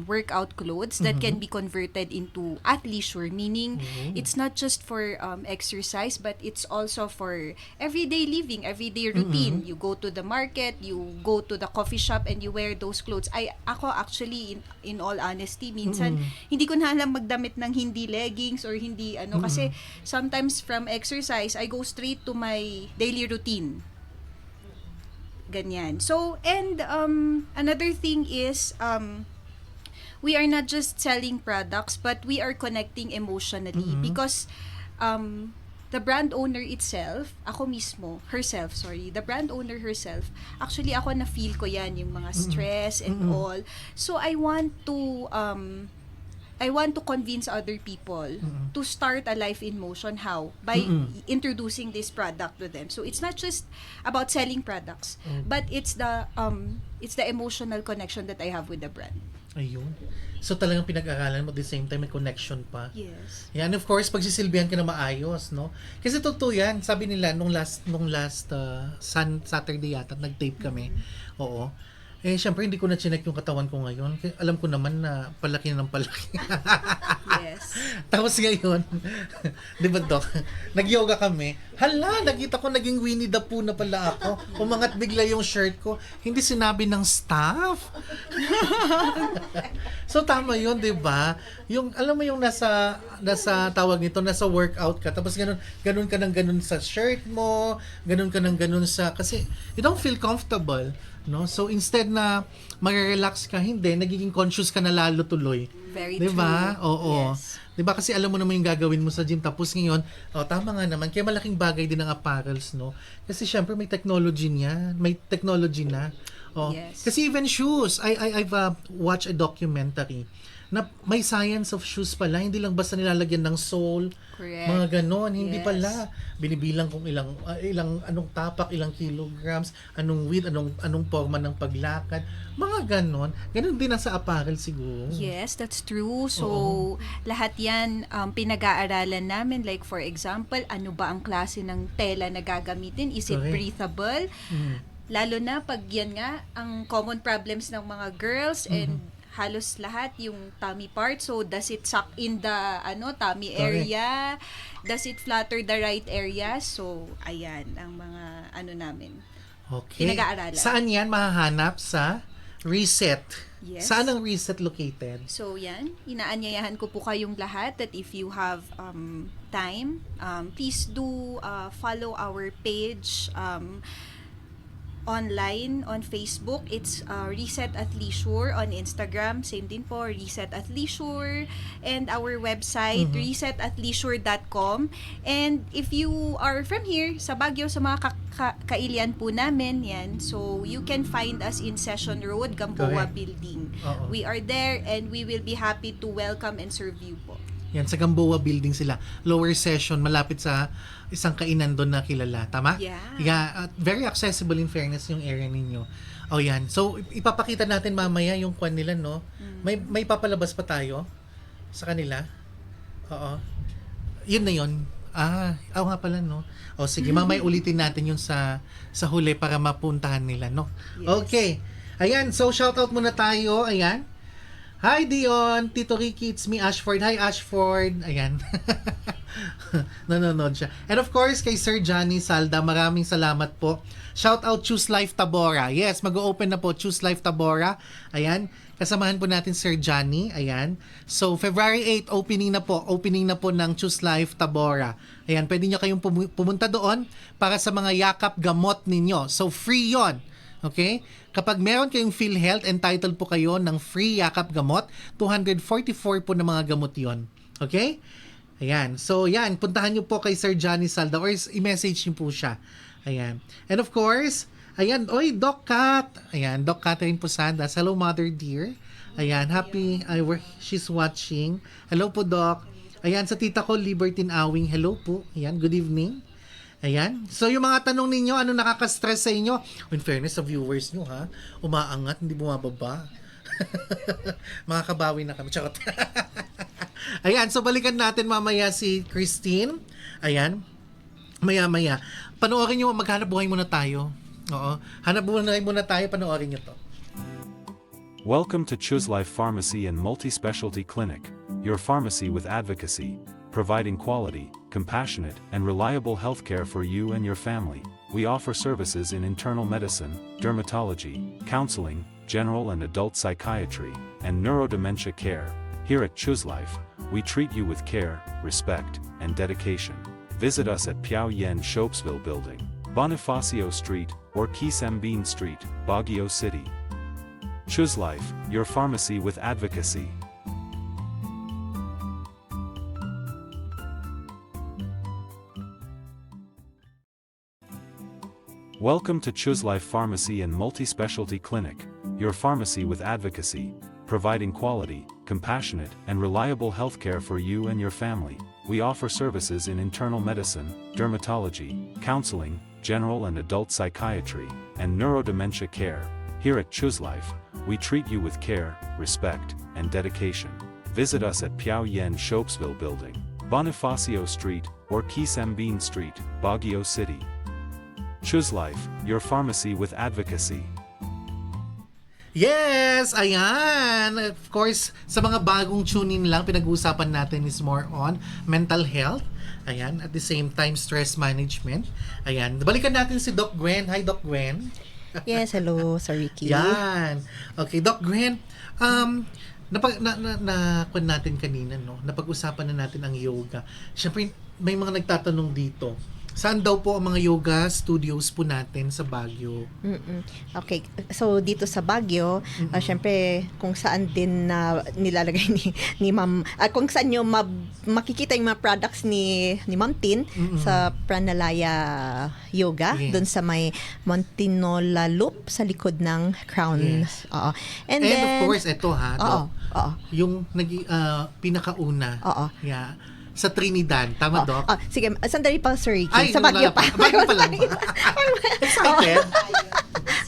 workout clothes that can be converted into athleisure, meaning it's not just for exercise but it's also for everyday living, everyday routine. You go to the market, you go to the coffee shop and you wear those clothes. Ako actually in all honesty, minsan hindi ko na alam magdamit ng hindi leggings or hindi kasi sometimes from exercise I go straight to my daily routine. Ganyan. So, and another thing is, we are not just selling products, but we are connecting emotionally because the brand owner itself, the brand owner herself, actually ako na-feel ko yan, yung mga stress and all. So, I want to convince other people to start a life in motion. How? By introducing this product to them. So it's not just about selling products, but it's the emotional connection that I have with the brand. Ayun. So talagang pinag-aralan mo at the same time may connection pa. Yes. Yan, of course, pagsisilbihan ka na maayos, no? Kasi totoo yan, sabi nila nung last Saturday yata nag-tape kami. Oo. Eh, syempre, hindi ko na chinek yung katawan ko ngayon. Kaya alam ko naman na palaki ng palaki. Yes. Tapos ngayon, di ba, Doc? Nag-yoga kami. Hala, nakita ko naging Winnie the Pooh na pala ako. Umangat bigla yung shirt ko. Hindi sinabi ng staff. So, tama yun, di ba? Yung, alam mo yung nasa tawag nito, nasa workout ka. Tapos ganun ka ng ganun sa shirt mo. Ganun ka ng ganun sa, kasi you don't feel comfortable. No? So instead na mag-relax ka, hindi, nagiging conscious ka na lalo tuloy. Very diba? true. Oo. Yes. Diba kasi alam mo naman yung gagawin mo sa gym, tapos ngayon, tama nga naman, kaya malaking bagay din ang apparels, no? Kasi syempre may technology niya, may technology na. Oh. Yes. Kasi even shoes, I've watched a documentary na may science of shoes pala, hindi lang basta nilalagyan ng sole, Correct. mga ganon, hindi Yes. pala. Binibilang kung ilang anong tapak, ilang kilograms, anong width, anong forma ng paglakad, mga ganon. Ganon din ang sa apparel siguro. Yes, that's true. So, Oo. lahat yan pinag-aaralan namin. Like, for example, ano ba ang klase ng tela na gagamitin? Is it Correct. breathable? Lalo na pag yan nga, ang common problems ng mga girls and halos lahat yung tummy part. So, does it suck in the tummy area? Does it flatter the right area? So, ayan, ang mga namin. Okay. Pinag-aaralan. Saan yan mahahanap? Sa Reset. Yes. Saan ang Reset located? So, yan. Inaanyayahan ko po kayong lahat that if you have time, please do follow our page online on Facebook. It's Reset at Leisure. On Instagram, same din po, Reset at Leisure. And our website, resetathleisure.com. And if you are from here, sa Baguio, sa mga kailian po namin, yan. So, you can find us in Session Road, Gamboa Correct. Building. Oo. We are there and we will be happy to welcome and serve you po. Yan, sa Gamboa Building sila. Lower session, malapit sa isang kainan doon na kilala. Tama? Yeah. Very accessible in fairness yung area ninyo. O yan. So, ipapakita natin mamaya yung kwan nila, no? May papalabas pa tayo sa kanila. Oo. Yun na yun. Nga pala, no? O sige, mamaya ulitin natin yun sa huli para mapuntahan nila, no? Yes. Okay. Ayan, so shoutout muna tayo. Ayan. Hi Dion, Tito Ricky, it's me Ashford. Hi Ashford. Ayan. Nanonood siya. And of course, kay Sir Johnny Salda, maraming salamat po. Shout out Choose Life Tabora. Yes, mag-open na po Choose Life Tabora. Ayan. Kasamahan po natin Sir Johnny. Ayan. So, February 8, opening na po ng Choose Life Tabora. Ayan, pwede nyo kayong pumunta doon para sa mga yakap gamot ninyo. So, free yon. Okay? Kapag meron kayong PhilHealth, entitled po kayo ng free yakap gamot. 244 po na mga gamot yon. Okay? Ayan. So, yan. Puntahan nyo po kay Sir Johnny Salda or i-message nyo po siya. Ayan. And of course, ayan. Oy, Doc Cat. Ayan. Doc Catherine Posadas. Hello, Mother Dear. Ayan. Happy. She's watching. Hello po, Doc. Ayan. Sa tita ko, Libertine Awing. Hello po. Ayan. Good evening. Ayan. So, yung mga tanong ninyo, ano nakaka-stress sa inyo? In fairness sa viewers nyo, ha? Umaangat, hindi bumababa. Makakabawi na kami. Charot. Ayan. So, balikan natin mamaya si Christine. Ayan. Maya-maya. Panoorin nyo, maghanap buhay muna tayo. Oo. Hanap buhay muna tayo, panoorin nyo to. Welcome to Choose Life Pharmacy and Multi-Specialty Clinic, your pharmacy with advocacy, providing quality, compassionate, and reliable healthcare for you and your family. We offer services in internal medicine, dermatology, counseling, general and adult psychiatry, and neurodementia care. Here at Choose Life, we treat you with care, respect, and dedication. Visit us at Piao Yen Shopesville Building, Bonifacio Street, or Kisembin Street, Baguio City. Choose Life, your pharmacy with advocacy. Welcome to Choose Life Pharmacy and Multi-Specialty Clinic, your pharmacy with advocacy, providing quality, compassionate, and reliable healthcare for you and your family. We offer services in internal medicine, dermatology, counseling, general and adult psychiatry, and neurodementia care. Here at Choose Life, we treat you with care, respect, and dedication. Visit us at Piao Yen Shopesville Building, Bonifacio Street, or Kisembin Street, Baguio City. Choose Life, your pharmacy with advocacy. Yes! Ayan! Of course, sa mga bagong tune-in lang, pinag-uusapan natin is more on mental health. Ayan. At the same time, stress management. Ayan. Balikan natin si Doc Gwen. Hi, Doc Gwen. Yes, hello, Sir Ricky. Yan. Okay, Doc Gwen. Kwan natin kanina, no? Napag-usapan na natin ang yoga. Siyempre, may mga nagtatanong dito. Saan daw po ang mga yoga studios po natin sa Baguio? Okay, so dito sa Baguio, syempre kung saan din na nilalagay ni Ma'am, kung saan nyo makikita yung mga products ni Ma'am Tin sa Pranalaya Yoga, Yes. doon sa may Montinola Loop sa likod ng Crown. Yes. Oo. And then, of course, ito ha, Doc. Oo. Yung pinakauna. Oo. Yeah. Sa Trinidad. Tama, Doc? Sige, sandali pa, Sir Ricky. Ay, sa Baguio wala pa. Baguio pa lang. Excited?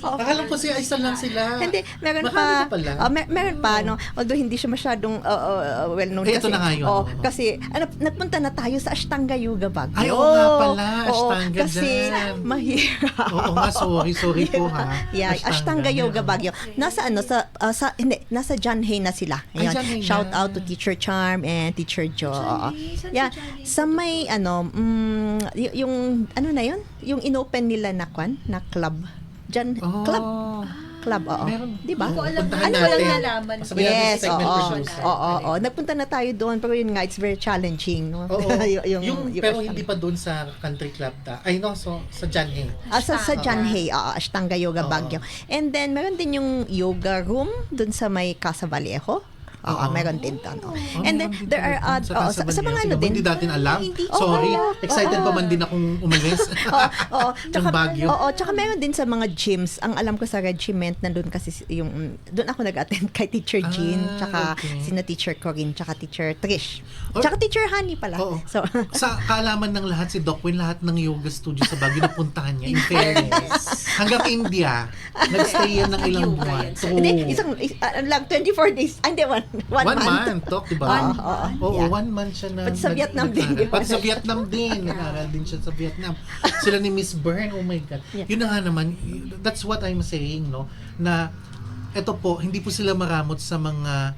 Akala ko isa lang sila. Hindi, meron Mahal pa. pala. Meron pa, no? Although hindi siya masyadong well-known Eh, ito kasi. na nga yun. Kasi nagpunta na tayo sa Ashtanga Yoga Baguio. Ay, oo nga pala. Oo, Ashtanga kasi dyan. mahirap. Oo nga, sorry po ha. Yeah, Ashtanga Yoga Baguio. Nasa nasa John Hay na sila. Ay, Ayun. John Hay Shout na. out to Teacher Charm and Teacher Jo. Yeah, sa may yung na yun? Yung inopen nila na club. Jan club, oo. Meron. Di ba? Puntahan Ano natin. lang nalaman. Sabi natin Yes, sa segment oo. producer. Oo. Nagpunta na tayo doon, pero yun nga, it's very challenging, no? Oo. yung pero Ashtanga. hindi pa doon sa country club Ay no, so sa John Hay. Sa John Hay, Ashtanga Yoga Oo. Baguio. And then, meron din yung yoga room doon sa may Casa Vallejo. Oo, meron din doon. And then, there are, sa mga ano din. Hindi natin alam. Sorry. Excited pa man din akong umalis. Oo, Ng Baguio. tsaka meron din sa mga gyms. Ang alam ko sa regiment, nandun kasi yung, doon ako nag-attend kay Teacher Jean, tsaka okay. sina Teacher Corinne, tsaka Teacher Trish. Or- Tsaka Teacher Honey pala. Oo. So, Sa kaalaman ng lahat, si Doc Win, lahat ng yoga studio sa Baguio napuntahan niya. In fairness. Hanggang India. Nagstay yan ng ilang buwan. True. hindi, lang, 24 days. Hindi, one month. Doc, di ba? Oo, Yeah. 1 month siya na. Pati sa Vietnam din, di ba? Pati sa Vietnam din. Nag-aaral din siya sa Vietnam. Sila ni Miss Byrne, oh my God. Yeah. Yun na nga naman, that's what I'm saying, no? Na, eto po, hindi po sila maramot sa mga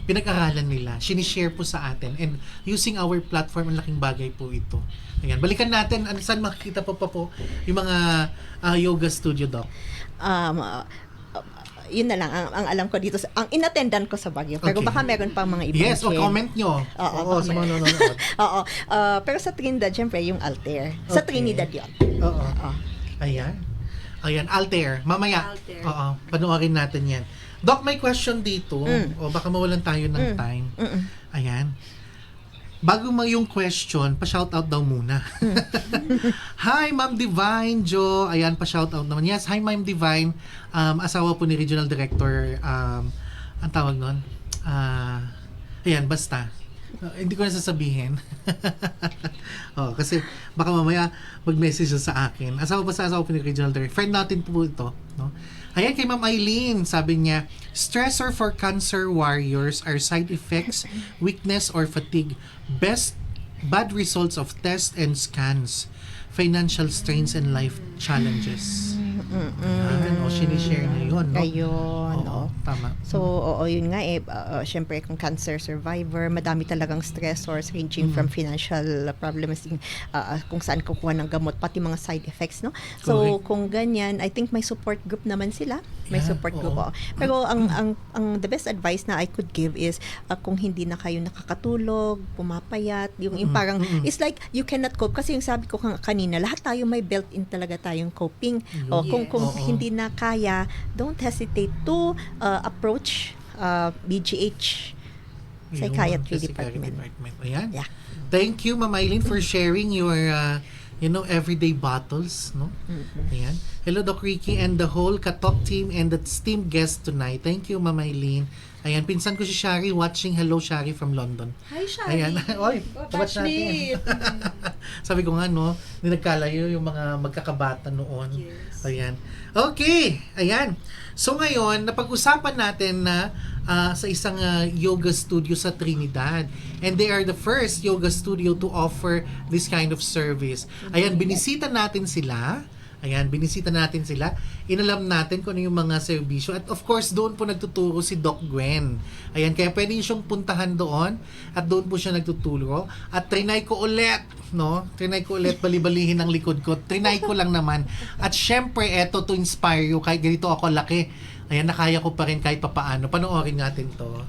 pinag-aralan nila. Sinishare po sa atin. And using our platform, ang laking bagay po ito. Ayan, balikan natin, saan makikita po yung mga yoga studio, Doc? Yun na lang ang alam ko dito ang inattendan ko sa Baguio, pero Okay. baka meron pang mga ibang Yes, o chain. comment nyo. Oo, sa mga nanonood. Oo. Pero sa Trinidad, syempre, yung Altair. Sa Okay. Trinidad yun. Oo. Ayan. Altair. Mamaya. Altair. Oo, panoorin natin yan. Doc, may question dito. O baka mawalan tayo ng time. Ayan. Bago yung question, pa-shoutout daw muna. Hi, Ma'am Divine, Jo. Ayan, pa-shoutout naman. Yes, hi, Ma'am Divine. Asawa po ni Regional Director, ang tawag nun? Ayan, basta. Hindi ko na sasabihin. Kasi baka mamaya mag-message siya sa akin. Asawa po ni Regional Director. Friend natin po ito. No? Ayan, kay Ma'am Eileen, sabi niya, stressor for cancer warriors are side effects, weakness, or fatigue. Bad results of tests and scans, financial strains, and life challenges. Ayan, sinishare niya yun, no? Ayun, Oo, tama. So, yun nga syempre kung cancer survivor, madami talagang stressors ranging from financial problems, kung saan kukuha ng gamot, pati mga side effects, no? So, Correct. kung ganyan, I think may support group naman sila. May Yeah, support group, oo. Pero ang the best advice na I could give is, kung hindi na kayo nakakatulog, pumapayat, yung parang, it's like, you cannot cope. Kasi yung sabi ko kanina, lahat tayo may built-in talaga tayong coping. Kung Oo. hindi na kaya, don't hesitate to approach BGH Psychiatry Department. Ayan. Yeah. Thank you, Ma'am Eileen, for sharing your everyday battles, no? Ayan. Hello, Doc Ricky and the whole Katok team and the esteemed guest tonight. Thank you, Ma'am Eileen. Ayan, pinsan ko si Shari watching. Hello, Shari from London. Hi, Shari. Ayan. Oy, watch natin. Sabi ko nga, no, nagkalayo yung mga magkakabata noon. Yes. Ayan. Okay. Ayan. So ngayon, napag-usapan natin na sa isang yoga studio sa Trinidad. And they are the first yoga studio to offer this kind of service. Ayan, binisita natin sila. Ayan, binisita natin sila. Inalam natin kung ano yung mga serbisyo. At of course, doon po nagtuturo si Doc Gwen. Ayan, kaya pwede siyang puntahan doon. At doon po siya nagtuturo. At trinay ko ulit, no? Trinay ko ulit bali-balihin ang likod ko. Trinay ko lang naman. At syempre, eto to inspire you. Kahit ganito ako laki. Ayan, nakaya ko pa rin kahit papaano. Panoorin natin to.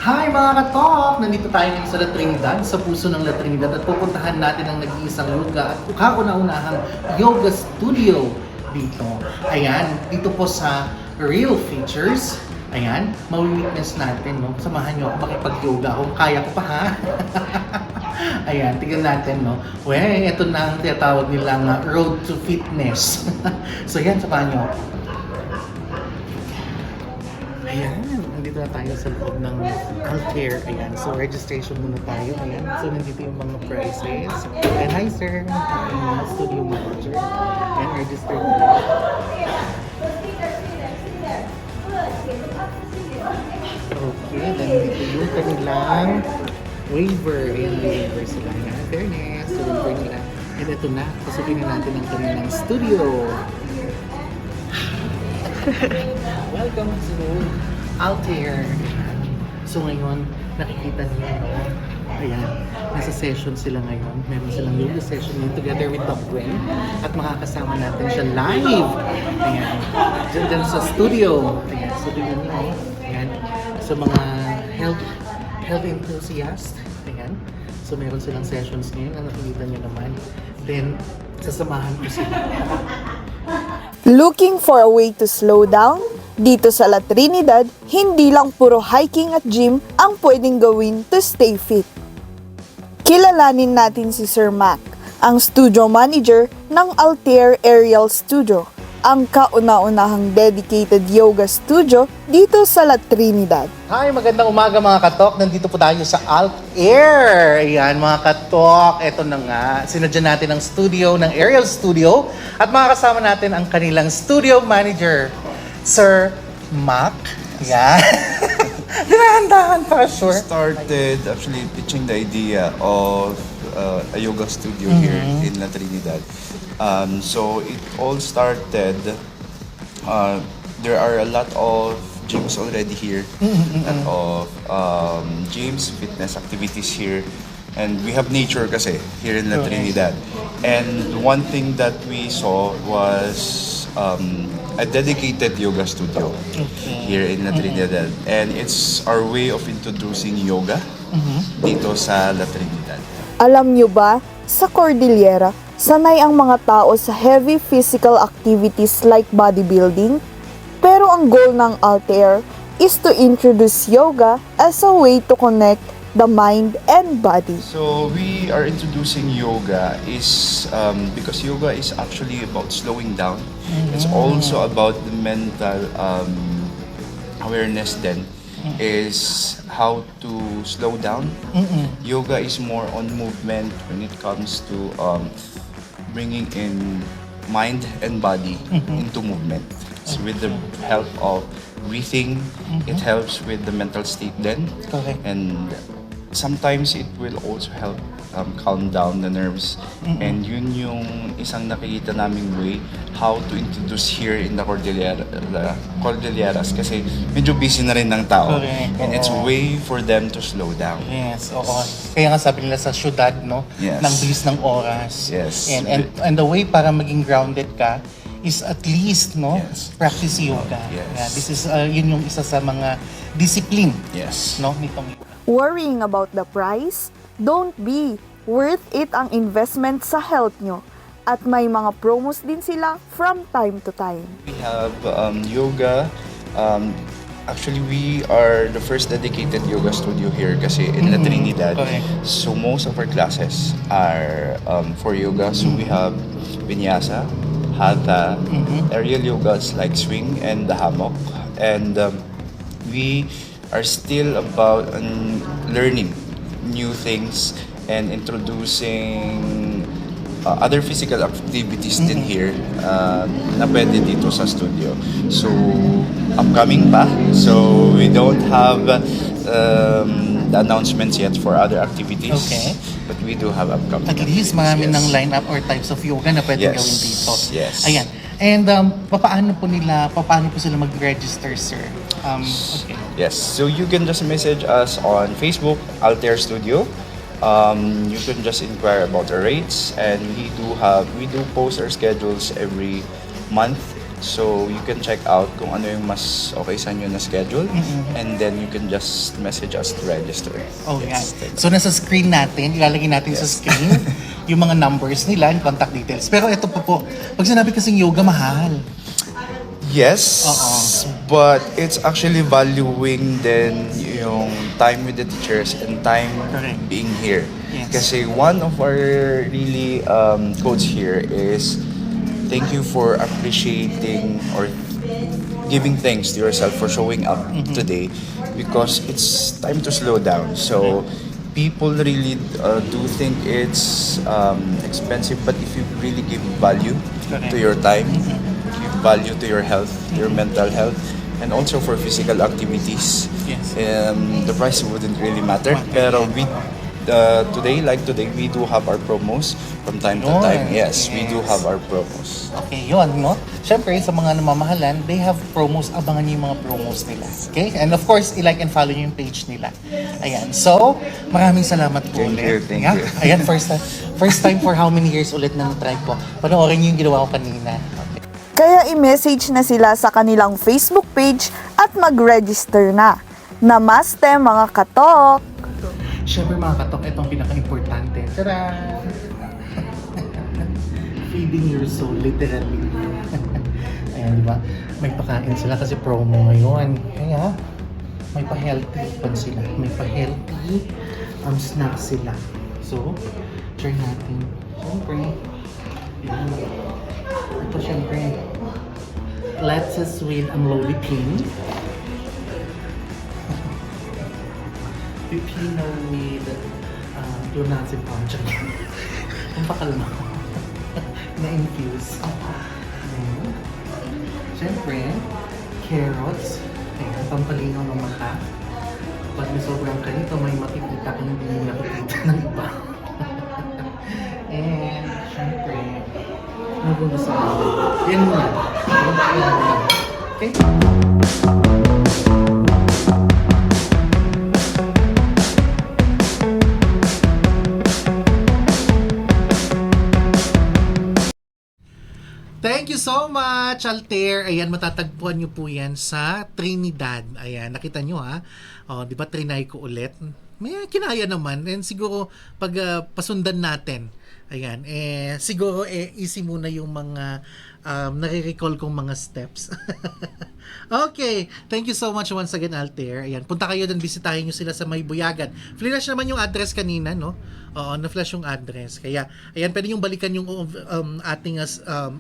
Hi mga katok! Nandito tayo ngayon sa La Trinidad, sa puso ng La Trinidad at pupuntahan natin ang nag-iisang yoga at kauna-unahang yoga studio dito. Ayan, dito po sa Real Features. Ayan, mawitness natin, no? Samahan nyo ako makipag-yoga kung kaya ko pa, ha? Ayan, tignan natin, no? Well, ito na ang tinatawag nilang road to fitness. So yan, samahan nyo ako. Ayan, nandito na tayo sa loob ng Altair. Ayan, so registration muna tayo. Ayan, so nandito yung mga prices. And hi sir, I'm studio manager. And registered tayo. Okay, then dito yung kanilang waiver. Ayan, waiver sila. Ayan, fairness, so waiver nila. And ito na, pasukin na natin ang kanilang studio. Welcome to Altair. So ngayon, nakikita niyo, no? Ayan, nasa session sila ngayon. Meron silang yoga session yun together with Doc Gwen. At makakasama natin siya live. Ayan, dyan sa studio. Ayan, so tingnan niyo. Ayan, sa mga health enthusiast. Ayan, so meron silang sessions ngayon na nakikita niyo naman. Then, sasamahan ko sila. Looking for a way to slow down? Dito sa La Trinidad, hindi lang puro hiking at gym ang pwedeng gawin to stay fit. Kilalanin natin si Sir Mac, ang studio manager ng Altair Aerial Studio, ang kauna-unahang dedicated yoga studio dito sa La Trinidad. Hi, magandang umaga mga katok. Nandito po tayo sa Altair. Ayan mga katok, eto na nga. Sinadya natin ang studio ng Aerial Studio at makakasama natin ang kanilang studio manager, Sir Mac. Ayan. Dinahandahan para sure. Started actually pitching the idea of a yoga studio here in La Trinidad. So it all started, there are a lot of gyms already here, a lot of gyms, fitness activities here, and we have nature kasi here in La Trinidad. And one thing that we saw was a dedicated yoga studio here in La Trinidad. And it's our way of introducing yoga dito sa La Trinidad. Alam nyo ba, sa Cordillera, sanay ang mga tao sa heavy physical activities like bodybuilding, pero ang goal ng Altair is to introduce yoga as a way to connect the mind and body. So we are introducing yoga is because yoga is actually about slowing down. It's also about the mental awareness then is how to slow down. Yoga is more on movement when it comes to bringing in mind and body into movement. So with the help of breathing, it helps with the mental state then. Correct. And sometimes it will also help calm down the nerves. And yun yung isang nakikita naming way how to introduce here in the Cordilleras kasi medyo busy na rin ng tao. Correct. And it's way for them to slow down. Yes, oo. Kaya nga sabi nila sa syudad, no? Yes. Ng bilis ng oras. Yes. And the way para maging grounded ka is at least, no? Yes. Practice yoga. Yes. Yeah, this is, yun yung isa sa mga discipline, Yes. no? Nitong yoga. Worrying about the price? Don't be. Worth it ang investment sa health nyo. At may mga promos din sila from time to time. We have yoga. Actually, we are the first dedicated yoga studio here kasi in La Trinidad. Okay. So most of our classes are for yoga. So we have vinyasa, hatha, aerial yogas like swing and the hammock. And we are still about learning new things and introducing other physical activities din here na pwede dito sa studio. So, upcoming pa. So, we don't have the announcements yet for other activities. Okay. But we do have upcoming At least activities, marami yes. ng lineup or types of yoga na pwedeng Yes. gawin dito. Yes. Ayan. And paano po sila mag-register, sir? Okay. Yes, so you can just message us on Facebook, Altair Studio. You can just inquire about our rates, and we do post our schedules every month. So you can check out kung ano yung mas okay sa inyo na schedule, and then you can just message us to register. Oh, Yes, yeah. thank So nasa screen natin, ilalagay natin sa screen yung mga numbers nila and contact details. Pero ito po, pag sinabi kasing yoga, mahal. Yes, but it's actually valuing then yung time with the teachers and time Correct. being here. Yes. Kasi one of our really quotes here is, thank you for appreciating or giving thanks to yourself for showing up today, because it's time to slow down. So people really do think it's expensive, but if you really give value to your time, give value to your health, your mental health, and also for physical activities, Yes. the price wouldn't really matter. Pero we today, we do have our promos from time to time. Yes, we do have our promos. Okay, yun, no? Siyempre, sa mga namamahalan, they have promos. Abangan niyo yung mga promos nila. Okay? And of course, i-like and follow niyo yung page nila. Ayan. So, maraming salamat po Thank ulit. you, thank Yeah? you. Ayan, first time for how many years ulit na na-try ko. Panoorin niyo yung ginawa ko kanina. Kaya i-message na sila sa kanilang Facebook page at mag-register na. Namaste mga katok! Siyempre mga katok, ito ang pinaka-importante. Tara! Feeding your soul, literally. Ayan, di ba? May pakain sila kasi promo ngayon. Kaya, may pa-healthy pan sila. May pa-healthy snack sila. So, try natin. Siyempre, yan. Ito siyempre, lettuce with amlodi pin. Pipino with clonazepam punch. Ang bakal mo. Na-infuse. Ayan. Siyempre, carrots. Ayan, pampalinaw ng mata. Pag may sobrang kanito, may makikita kung hindi mo nakikita ng iba. And, siyempre, ano kung gusto mo? Yan muna. Yan muna. Okay? Thank you so much, Altair. Ayan, matatagpuan nyo po yan sa Trinidad. Ayan, nakita nyo ha. O, di ba, trinay ko ulit. May kinaya naman. And siguro, pag pasundan natin, ayan, siguro, easy muna yung mga nare-recall kong mga steps. Okay. Thank you so much once again, Altair. Ayan, punta kayo doon, bisitahin nyo sila sa May Buyagan. Flash naman yung address kanina, no? Oo, na-flash yung address. Kaya, ayan, pwede yung balikan yung ating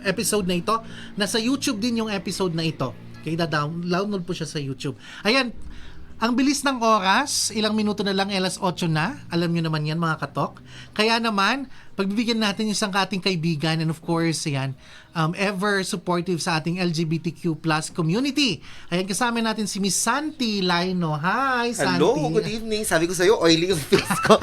episode na ito. Nasa YouTube din yung episode na ito. Kaya download po siya sa YouTube. Ayan, ang bilis ng oras, ilang minuto na lang, alas 8 na. Alam nyo naman yan, mga katok. Kaya naman, pagbibigyan natin yung isang ating kaibigan, and of course, yan, ever supportive sa ating LGBTQ plus community. Ayan, kasama natin si Miss Santi Laino. Hi, Santi. Hello, good evening. Sabi ko sa'yo, oily yung face ko.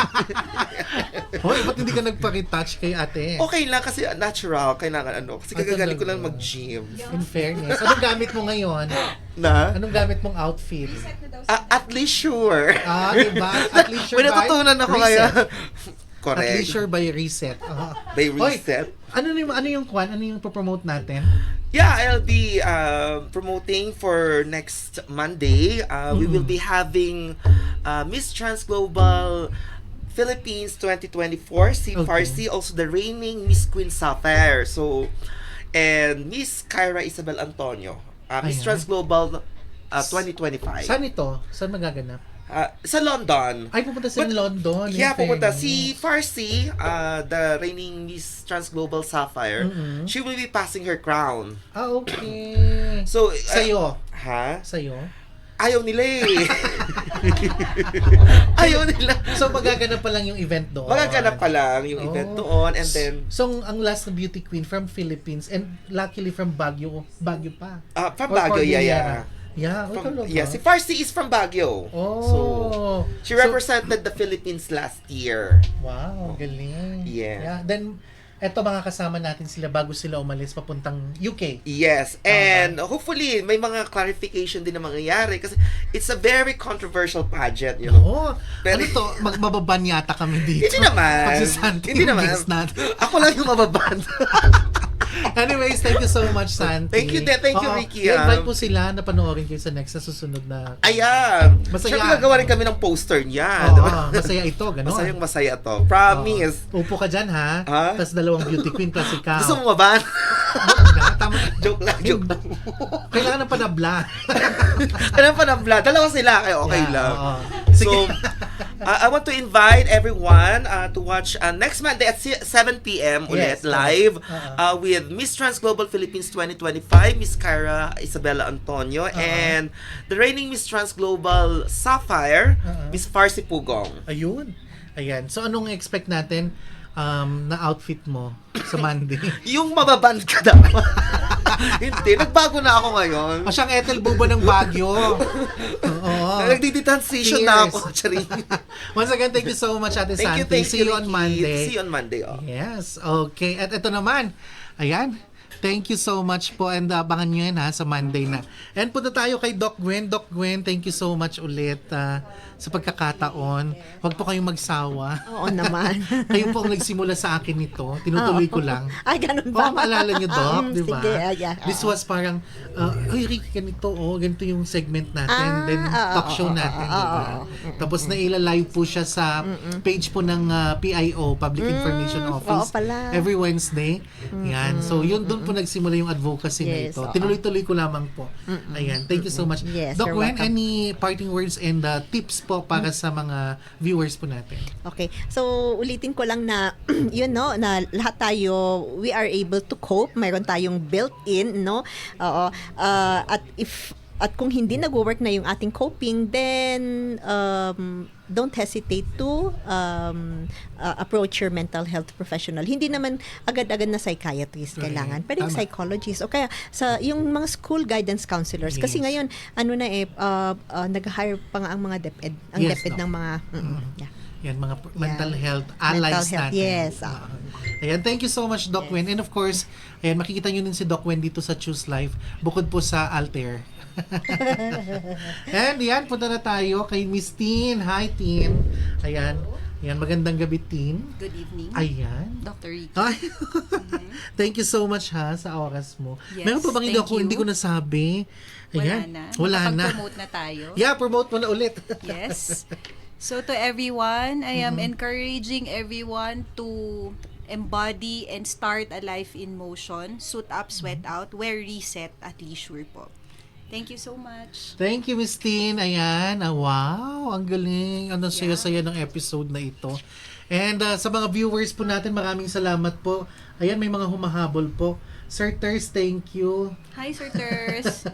Hoy, ba't hindi ka nagpa-retouch kay ate? Okay lang kasi natural. Kailangan kasi kagagaling ko lang mag-gym. In fairness. Anong gamit mo ngayon? Na? Anong gamit mong outfit? At leisure. Diba? At leisure May natutunan ako Reset. ngayon. Correct. At leisure by Reset. By Reset. Hoy, ano yung promote natin? Yeah, I'll be promoting for next Monday. We will be having Miss Trans Global Philippines 2024, si Farsi, also the reigning Miss Queen Sapphire. So, and Miss Kyra Isabel Antonio, Miss Ayan. Trans Global 2025. Saan ito? Saan magaganap? Sa London. Ay, pupunta sa London. Yeah, in pupunta. fairness. Si Farsi, the reigning Miss Trans Global Sapphire, she will be passing her crown. Okay. So, Sa'yo? Ha? Sa'yo? Ayaw nila eh. Ayaw nila. So, magaganap pa lang yung event doon? Magaganap pa lang yung event doon, and then... So, ang last na beauty queen from Philippines, and luckily from Baguio pa. From Or Baguio, Cordillera. yeah. Yeah, talaga? Yeah, si Farsi is from Baguio. Oh. So, she represented the Philippines last year. Wow, galing. Yeah. Then, eto mga kasama natin sila bago sila umalis papuntang UK. Yes, and hopefully may mga clarification din na mangyayari kasi it's a very controversial pageant, you know. Oo. Pero- Ano to? Magbababan yata kami dito. Hindi naman. Pag si Santi Hindi yung naman. guest natin. Ako lang yung mababan. Anyways, thank you so much, Santi. Thank you din. Thank you, Oo, Ricky. i-invite po sila na panoorin kayo sa next na susunod na. Ayan. Masaya. Siyempre gagawa rin kami ng poster niya. Oo, diba? masaya ito, gano'n. Masayang masaya to. Promise. Upo ka dyan, ha? Ha? Tapos dalawang beauty queen plus ikaw. Gusto mo maban? Na, tama. joke lang. Kailangan ng panabla. Kailangan pa ng blood. Dalawa sila. Kaya okay Yeah, lang. oo. So, I want to invite everyone to watch next Monday at 7 p.m. ulit Yes, live with Miss Trans Global Philippines 2025, Miss Kyra Isabella Antonio, and the reigning Miss Trans Global Sapphire, Miss Farsi Pugong. Ayun. Ayan. So, anong expect natin na outfit mo sa Monday? Yung mababand ka dapat. Hindi, nagbago na ako ngayon. O siyang Ethel Bubo ng Baguio. Oo. Nagdi-transition na ako. Charing. Once again, thank you so much, Ate Santi. Thank See you on Ricky. Monday. See you on Monday. Oh. Yes. Okay. At ito naman. Ayan. Thank you so much po and abangan nyo yan ha sa Monday na. And punta tayo kay Doc Gwen. Doc Gwen, thank you so much ulit sa pagkakataon. Huwag po kayong magsawa. Oo naman. Kayo po ang nagsimula sa akin nito. Tinutuloy ko lang. Ay, ganun Oo, ba? maalala nyo, Doc, di ba? Sige, yeah. This was parang, ay, Ricky, ganito, ganito yung segment natin. Then, talk show natin, di ba? Tapos, naila-live po siya sa page po ng PIO, Public Information Office. Oo pala. Every Wednesday. Yan. So, yun, doon po nagsimula yung advocacy na Yes, ito. oo. Tinuloy-tuloy ko lamang po. Ayan. Thank you so much. Yes, Doc, you're Gwen, welcome. any parting words and tips po para sa mga viewers po natin? Okay. So, ulitin ko lang na, yun, no, na lahat tayo, we are able to cope. Mayroon tayong built-in, no? Oo. At kung hindi nag-work na yung ating coping, then don't hesitate to approach your mental health professional. Hindi naman agad-agad na psychiatrist kailangan. Pwede yung Tama. psychologist o kaya sa yung mga school guidance counselors. Kasi Yes. ngayon, nag-hire pa nga ang mga DepEd. Ang Yes, DepEd no. ng mga... yeah. Yan, mga mental Yeah. health allies Mental health, natin. yes. Ayan, thank you so much, Doc Wen. And of course, ayan, makikita nyo din si Doc Wen dito sa Choose Life, bukod po sa Altair. And yan, punta na tayo kay Miss Tin. Hi, Tin. Ayan. Ayan, magandang gabi, Tin. Good evening. Ayan. Dr. Ricky. Ay. Thank you so much ha sa oras mo. Yes, Meron pa bang thank you. hindi ko nasabi? Ayan. Wala na. Makapag-promote na tayo. Yeah, promote mo na ulit. Yes. So to everyone, I am encouraging everyone to embody and start a life in motion. Suit up, sweat out, wear reset at leisure po. Thank you so much. Thank you, Miss Tin. Ayan. Wow, ang galing. Ang saya-saya ng episode na ito. And sa mga viewers po natin, maraming salamat po. Ayan, may mga humahabol po. Sir Ters, thank you. Hi, Sir Ters.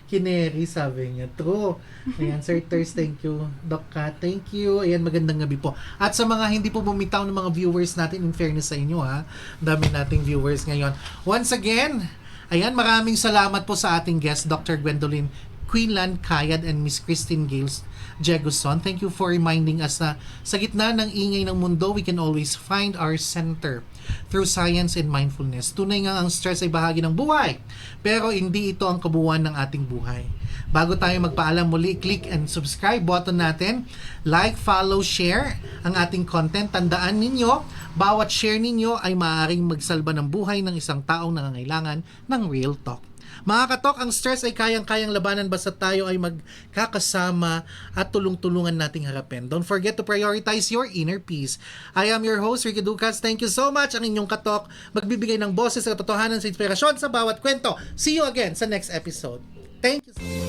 Kineri, sabi niya. True. Ayan, Sir Ters, thank you. Doc Kat, thank you. Ayan, magandang gabi po. At sa mga hindi po bumitaw ng mga viewers natin, in fairness sa inyo ha, dami nating viewers ngayon. Once again, ayan, maraming salamat po sa ating guest, Dr. Gwendolyn Quinlan Kayad and Miss Christine Gales Jeguson. Thank you for reminding us na sa gitna ng ingay ng mundo, we can always find our center through science and mindfulness. Tunay nga ang stress ay bahagi ng buhay, pero hindi ito ang kabuuan ng ating buhay. Bago tayo magpaalam muli, click and subscribe button natin. Like, follow, share ang ating content. Tandaan ninyo, bawat share ninyo ay maaaring magsalba ng buhay ng isang taong nangangailangan ng real talk. Mga katok, ang stress ay kayang-kayang labanan basta tayo ay magkakasama at tulong-tulungan nating harapin. Don't forget to prioritize your inner peace. I am your host, Ricky Ducas. Thank you so much. Ang inyong katok, magbibigay ng boses sa katotohanan sa inspirasyon sa bawat kwento. See you again sa next episode. Thank you so much.